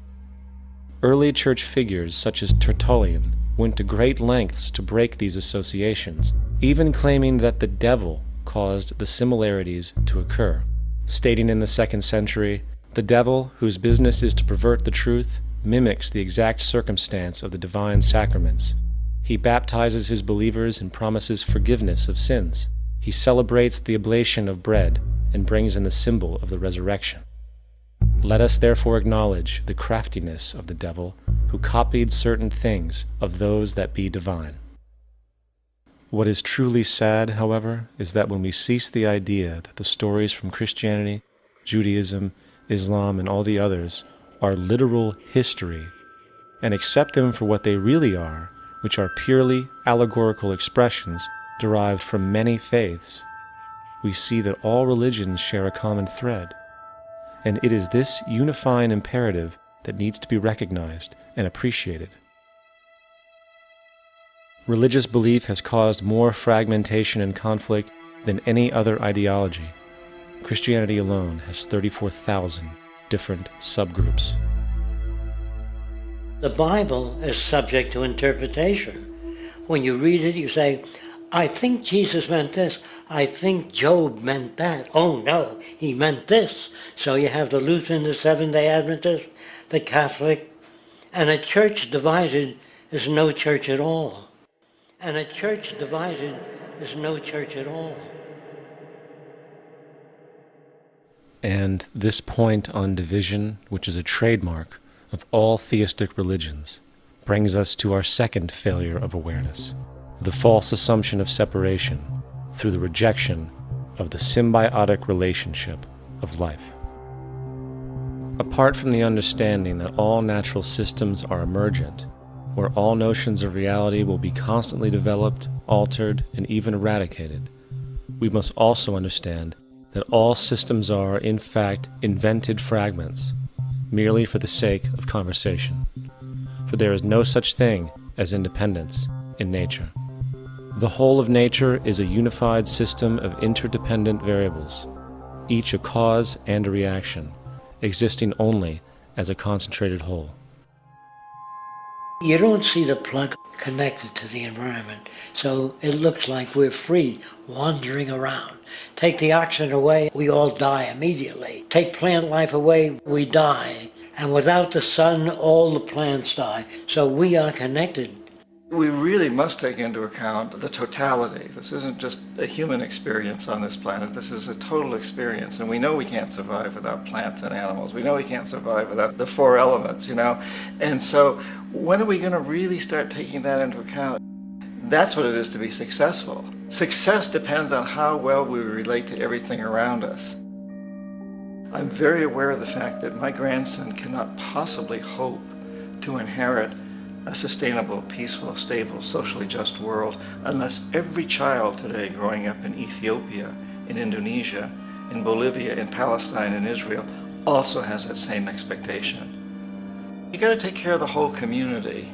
Early church figures such as Tertullian went to great lengths to break these associations, even claiming that the devil caused the similarities to occur, stating in the 2nd century, "The devil, whose business is to pervert the truth, mimics the exact circumstance of the divine sacraments. He baptizes his believers and promises forgiveness of sins. He celebrates the oblation of bread and brings in the symbol of the resurrection. Let us therefore acknowledge the craftiness of the devil, who copied certain things of those that be divine." What is truly sad, however, is that when we cease the idea that the stories from Christianity, Judaism, Islam, and all the others are literal history, and accept them for what they really are, which are purely allegorical expressions derived from many faiths, we see that all religions share a common thread, and it is this unifying imperative that needs to be recognized and appreciated. Religious belief has caused more fragmentation and conflict than any other ideology. Christianity alone has 34,000 different subgroups. The Bible is subject to interpretation. When you read it, you say, I think Jesus meant this. I think Job meant that. Oh no, he meant this. So you have the Lutheran, the Seventh-day Adventist, the Catholic, and a church divided is no church at all. And a church divided is no church at all. And this point on division, which is a trademark of all theistic religions, brings us to our second failure of awareness, the false assumption of separation through the rejection of the symbiotic relationship of life. Apart from the understanding that all natural systems are emergent, where all notions of reality will be constantly developed, altered, and even eradicated, we must also understand that all systems are, in fact, invented fragments, merely for the sake of conversation. For there is no such thing as independence in nature. The whole of nature is a unified system of interdependent variables, each a cause and a reaction, existing only as a concentrated whole. You don't see the plug connected to the environment, so it looks like we're free, wandering around. Take the oxygen away, we all die immediately. Take plant life away, we die. And without the sun, all the plants die. So we are connected. We really must take into account the totality. This isn't just a human experience on this planet. This is a total experience. And we know we can't survive without plants and animals. We know we can't survive without the four elements, you know. And so when are we going to really start taking that into account? That's what it is to be successful. Success depends on how well we relate to everything around us. I'm very aware of the fact that my grandson cannot possibly hope to inherit a sustainable, peaceful, stable, socially just world unless every child today growing up in Ethiopia, in Indonesia, in Bolivia, in Palestine, in Israel also has that same expectation. You got to take care of the whole community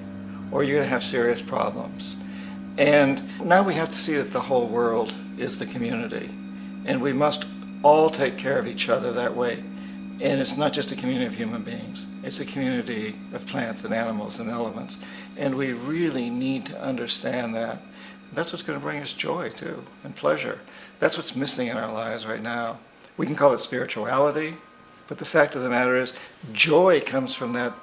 or you're going to have serious problems. And now we have to see that the whole world is the community, and we must all take care of each other that way. And it's not just a community of human beings, it's a community of plants and animals and elements. And we really need to understand that. That's what's going to bring us joy too, and pleasure. That's what's missing in our lives right now. We can call it spirituality, but the fact of the matter is joy comes from that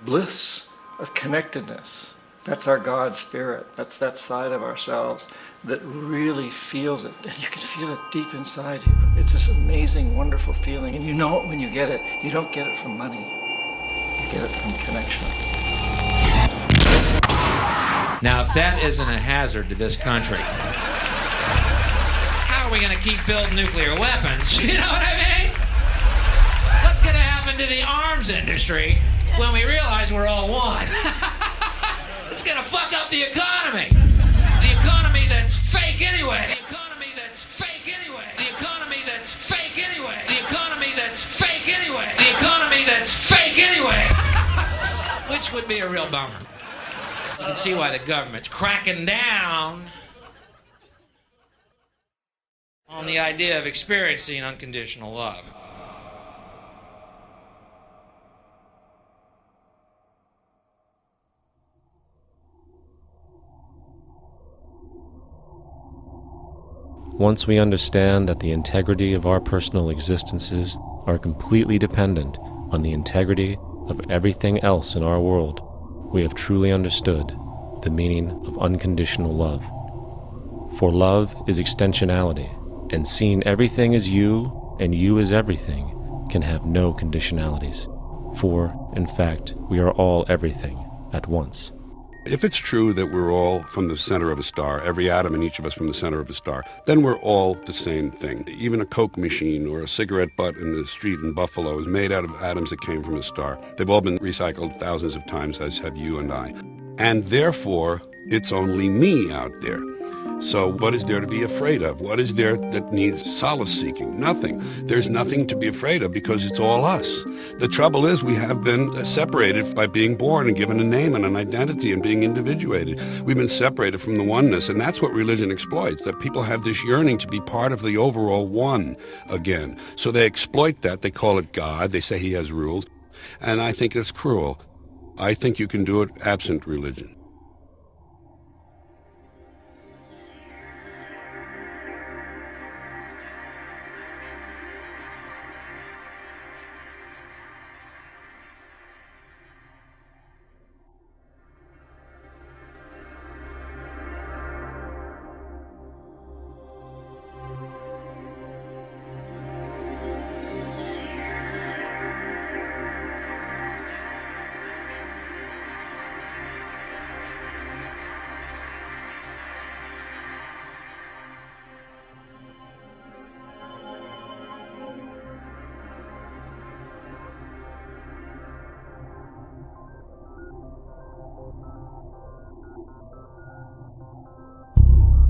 bliss of connectedness. That's our God spirit. That's that side of ourselves that really feels it. And you can feel it deep inside you. It's this amazing, wonderful feeling. And you know it when you get it. You don't get it from money. You get it from connection. Now, if that isn't a hazard to this country, how are we going to keep building nuclear weapons? You know what I mean? What's going to happen to the arms industry when we realize we're all one? It's going to fuck up the economy. The economy that's fake anyway. The economy that's fake anyway. The economy that's fake anyway. The economy that's fake anyway. The economy that's fake anyway. Which would be a real bummer. You can see why the government's cracking down on the idea of experiencing unconditional love. Once we understand that the integrity of our personal existences are completely dependent on the integrity of everything else in our world, we have truly understood the meaning of unconditional love. For love is extensionality, and seeing everything as you and you as everything can have no conditionalities. For, in fact, we are all everything at once. If it's true that we're all from the center of a star, every atom in each of us from the center of a star, then we're all the same thing. Even a Coke machine or a cigarette butt in the street in Buffalo is made out of atoms that came from a star. They've all been recycled thousands of times, as have you and I. And therefore, it's only me out there. So what is there to be afraid of? What is there that needs solace-seeking? Nothing. There's nothing to be afraid of because it's all us. The trouble is we have been separated by being born and given a name and an identity and being individuated. We've been separated from the oneness, and that's what religion exploits, that people have this yearning to be part of the overall one again. So they exploit that. They call it God. They say he has rules. And I think it's cruel. I think you can do it absent religion.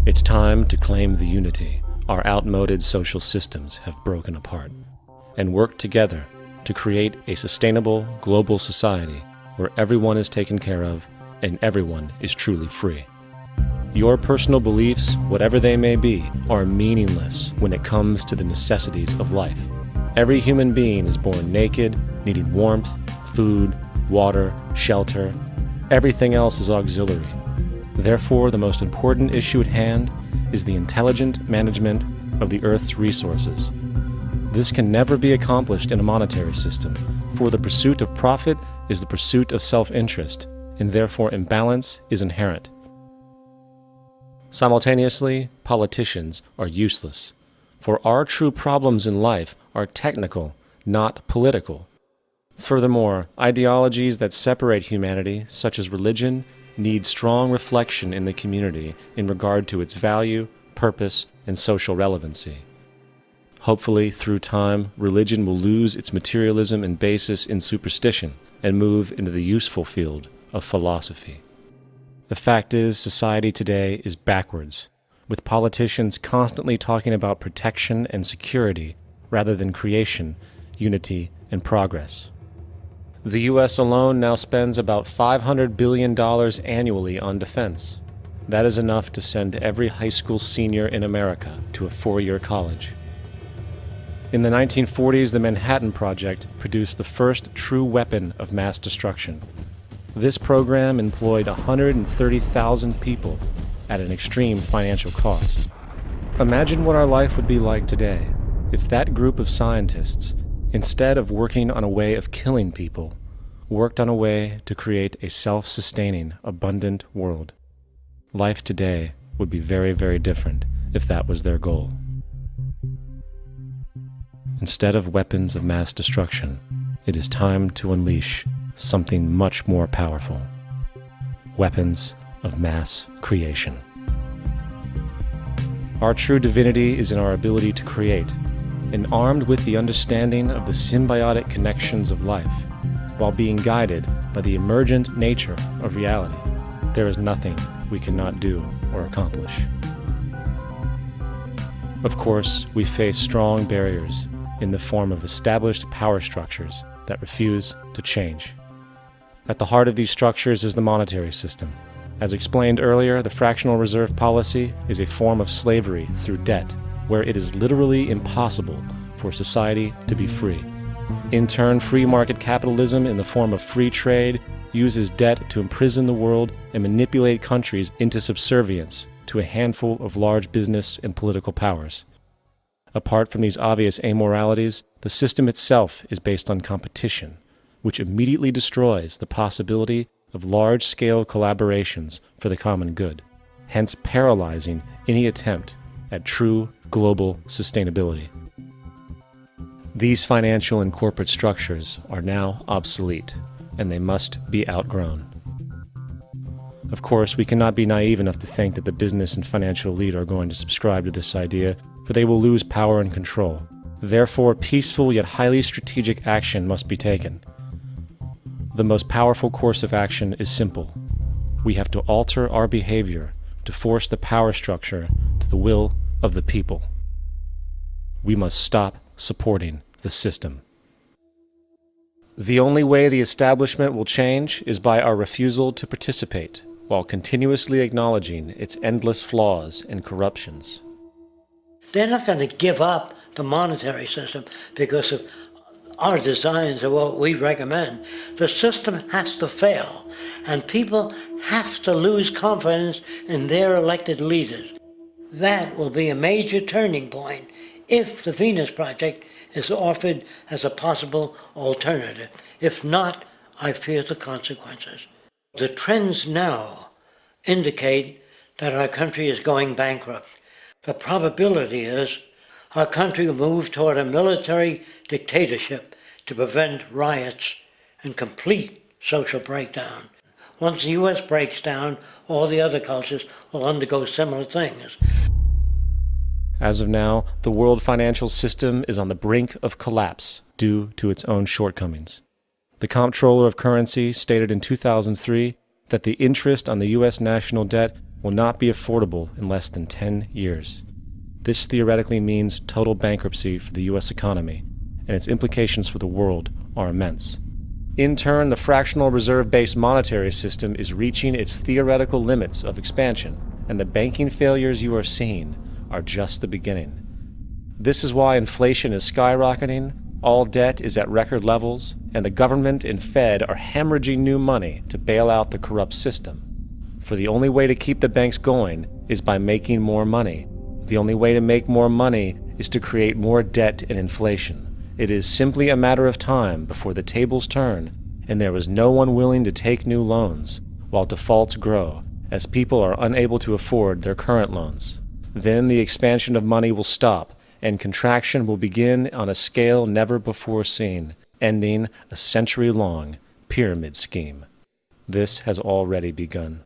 It's time to claim the unity our outmoded social systems have broken apart, and work together to create a sustainable global society where everyone is taken care of and everyone is truly free. Your personal beliefs, whatever they may be, are meaningless when it comes to the necessities of life. Every human being is born naked, needing warmth, food, water, shelter. Everything else is auxiliary. Therefore, the most important issue at hand is the intelligent management of the Earth's resources. This can never be accomplished in a monetary system, for the pursuit of profit is the pursuit of self-interest, and therefore imbalance is inherent. Simultaneously, politicians are useless, for our true problems in life are technical, not political. Furthermore, ideologies that separate humanity, such as religion, need strong reflection in the community in regard to its value, purpose, and social relevancy. Hopefully, through time, religion will lose its materialism and basis in superstition and move into the useful field of philosophy. The fact is, society today is backwards, with politicians constantly talking about protection and security rather than creation, unity, and progress. The U.S. alone now spends about $500 billion annually on defense. That is enough to send every high school senior in America to a four-year college. In the 1940s, the Manhattan Project produced the first true weapon of mass destruction. This program employed 130,000 people at an extreme financial cost. Imagine what our life would be like today if that group of scientists, instead of working on a way of killing people, worked on a way to create a self-sustaining, abundant world. Life today would be very, very different if that was their goal. Instead of weapons of mass destruction, it is time to unleash something much more powerful. Weapons of mass creation. Our true divinity is in our ability to create, and armed with the understanding of the symbiotic connections of life, while being guided by the emergent nature of reality, there is nothing we cannot do or accomplish. Of course, we face strong barriers in the form of established power structures that refuse to change. At the heart of these structures is the monetary system. As explained earlier, the fractional reserve policy is a form of slavery through debt, where it is literally impossible for society to be free. In turn, free market capitalism in the form of free trade uses debt to imprison the world and manipulate countries into subservience to a handful of large business and political powers. Apart from these obvious amoralities, the system itself is based on competition, which immediately destroys the possibility of large-scale collaborations for the common good, hence paralyzing any attempt at true global sustainability. These financial and corporate structures are now obsolete, and they must be outgrown. Of course, we cannot be naive enough to think that the business and financial elite are going to subscribe to this idea, for they will lose power and control. Therefore, peaceful yet highly strategic action must be taken. The most powerful course of action is simple. We have to alter our behavior to force the power structure to the will of the people. We must stop supporting the system. The only way the establishment will change is by our refusal to participate, while continuously acknowledging its endless flaws and corruptions. They're not going to give up the monetary system because of our designs or what we recommend. The system has to fail, and people have to lose confidence in their elected leaders. That will be a major turning point if the Venus Project is offered as a possible alternative. If not, I fear the consequences. The trends now indicate that our country is going bankrupt. The probability is our country will move toward a military dictatorship to prevent riots and complete social breakdown. Once the U.S. breaks down, all the other cultures will undergo similar things. As of now, the world financial system is on the brink of collapse due to its own shortcomings. The Comptroller of Currency stated in 2003 that the interest on the U.S. national debt will not be affordable in less than 10 years. This theoretically means total bankruptcy for the U.S. economy, and its implications for the world are immense. In turn, the fractional reserve-based monetary system is reaching its theoretical limits of expansion, and the banking failures you are seeing are just the beginning. This is why inflation is skyrocketing, all debt is at record levels, and the government and Fed are hemorrhaging new money to bail out the corrupt system. For the only way to keep the banks going is by making more money. The only way to make more money is to create more debt and inflation. It is simply a matter of time before the tables turn, and there is no one willing to take new loans, while defaults grow, as people are unable to afford their current loans. Then the expansion of money will stop, and contraction will begin on a scale never before seen, ending a century-long pyramid scheme. This has already begun.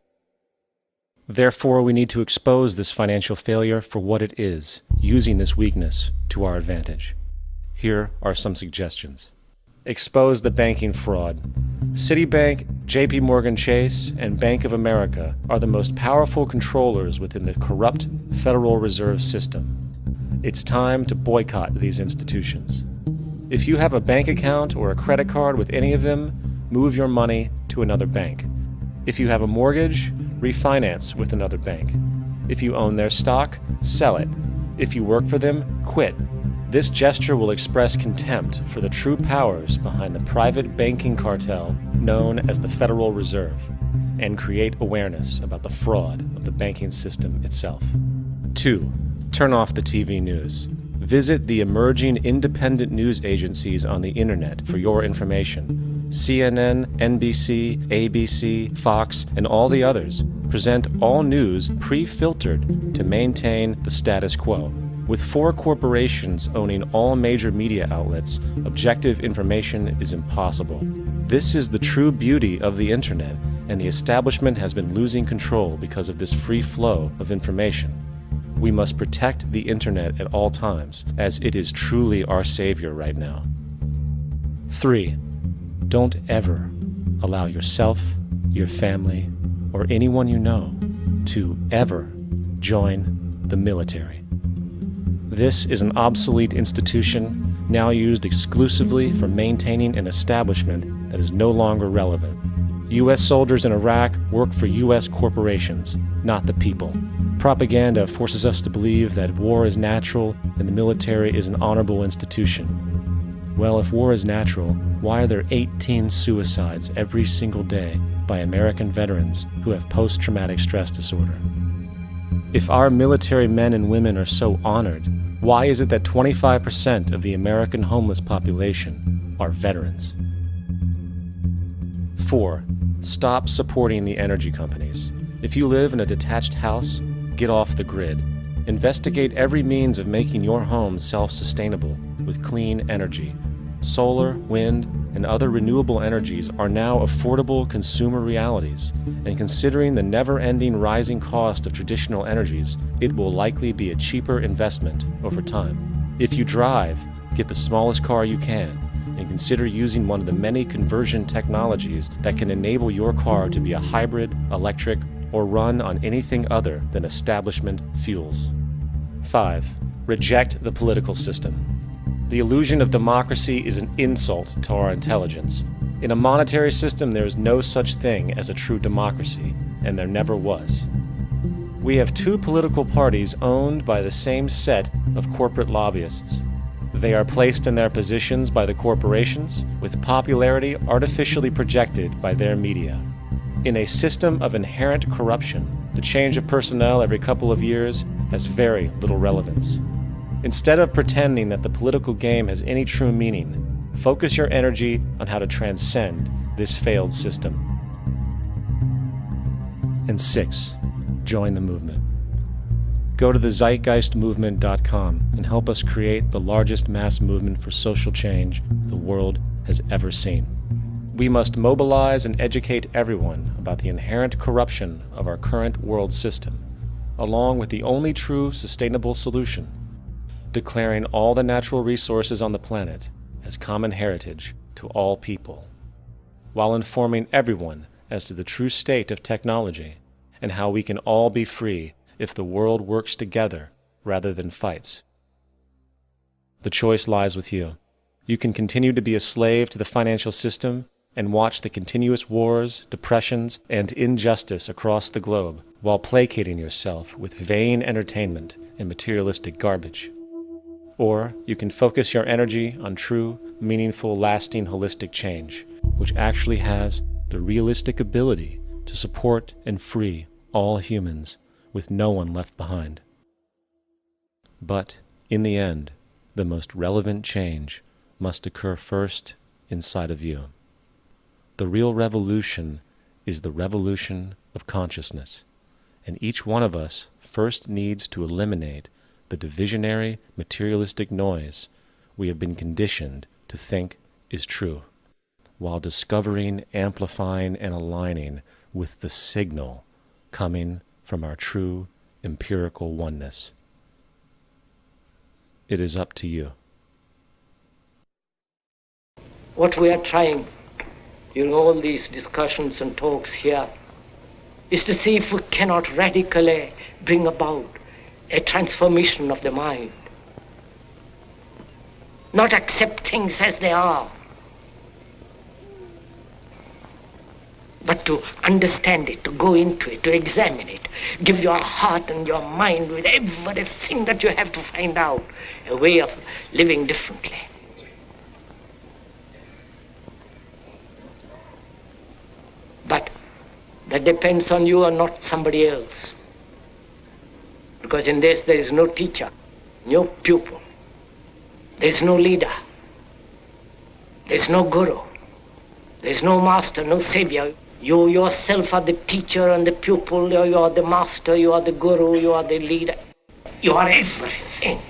Therefore, we need to expose this financial failure for what it is, using this weakness to our advantage. Here are some suggestions. Expose the banking fraud. Citibank, JP Morgan Chase, and Bank of America are the most powerful controllers within the corrupt Federal Reserve System. It's time to boycott these institutions. If you have a bank account or a credit card with any of them, move your money to another bank. If you have a mortgage, refinance with another bank. If you own their stock, sell it. If you work for them, quit. This gesture will express contempt for the true powers behind the private banking cartel known as the Federal Reserve, and create awareness about the fraud of the banking system itself. 2. Turn off the TV news. Visit the emerging independent news agencies on the internet for your information. CNN, NBC, ABC, Fox, and all the others present all news pre-filtered to maintain the status quo. With 4 corporations owning all major media outlets, objective information is impossible. This is the true beauty of the internet, and the establishment has been losing control because of this free flow of information. We must protect the internet at all times, as it is truly our savior right now. 3. Don't ever allow yourself, your family, or anyone you know to ever join the military. This is an obsolete institution now used exclusively for maintaining an establishment that is no longer relevant. U.S. soldiers in Iraq work for U.S. corporations, not the people. Propaganda forces us to believe that war is natural and the military is an honorable institution. Well, if war is natural, why are there 18 suicides every single day by American veterans who have post-traumatic stress disorder? If our military men and women are so honored, why is it that 25% of the American homeless population are veterans? 4. Stop supporting the energy companies. If you live in a detached house, get off the grid. Investigate every means of making your home self-sustainable with clean energy. Solar, wind, and other renewable energies are now affordable consumer realities, and considering the never-ending rising cost of traditional energies, it will likely be a cheaper investment over time. If you drive, get the smallest car you can, and consider using one of the many conversion technologies that can enable your car to be a hybrid, electric, or run on anything other than establishment fuels. 5. Reject the political system. The illusion of democracy is an insult to our intelligence. In a monetary system, there is no such thing as a true democracy, and there never was. We have two political parties owned by the same set of corporate lobbyists. They are placed in their positions by the corporations, with popularity artificially projected by their media. In a system of inherent corruption, the change of personnel every couple of years has very little relevance. Instead of pretending that the political game has any true meaning, focus your energy on how to transcend this failed system. And 6. Join the movement. Go to thezeitgeistmovement.com and help us create the largest mass movement for social change the world has ever seen. We must mobilize and educate everyone about the inherent corruption of our current world system, along with the only true sustainable solution: declaring all the natural resources on the planet as common heritage to all people, while informing everyone as to the true state of technology and how we can all be free if the world works together rather than fights. The choice lies with you. You can continue to be a slave to the financial system and watch the continuous wars, depressions, and injustice across the globe while placating yourself with vain entertainment and materialistic garbage. Or you can focus your energy on true, meaningful, lasting, holistic change, which actually has the realistic ability to support and free all humans with no one left behind. But in the end, the most relevant change must occur first inside of you. The real revolution is the revolution of consciousness, and each one of us first needs to eliminate the divisionary, materialistic noise we have been conditioned to think is true, while discovering, amplifying, and aligning with the signal coming from our true empirical oneness. It is up to you. What we are trying in all these discussions and talks here is to see if we cannot radically bring about a transformation of the mind. Not accept things as they are, but to understand it, to go into it, to examine it, give your heart and your mind with everything that you have to find out a way of living differently. But that depends on you and not somebody else. Because in this there is no teacher, no pupil, there is no leader, there is no guru, there is no master, no savior. You yourself are the teacher and the pupil, you are the master, you are the guru, you are the leader. You are everything.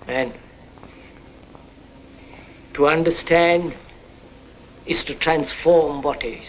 And to understand is to transform what is.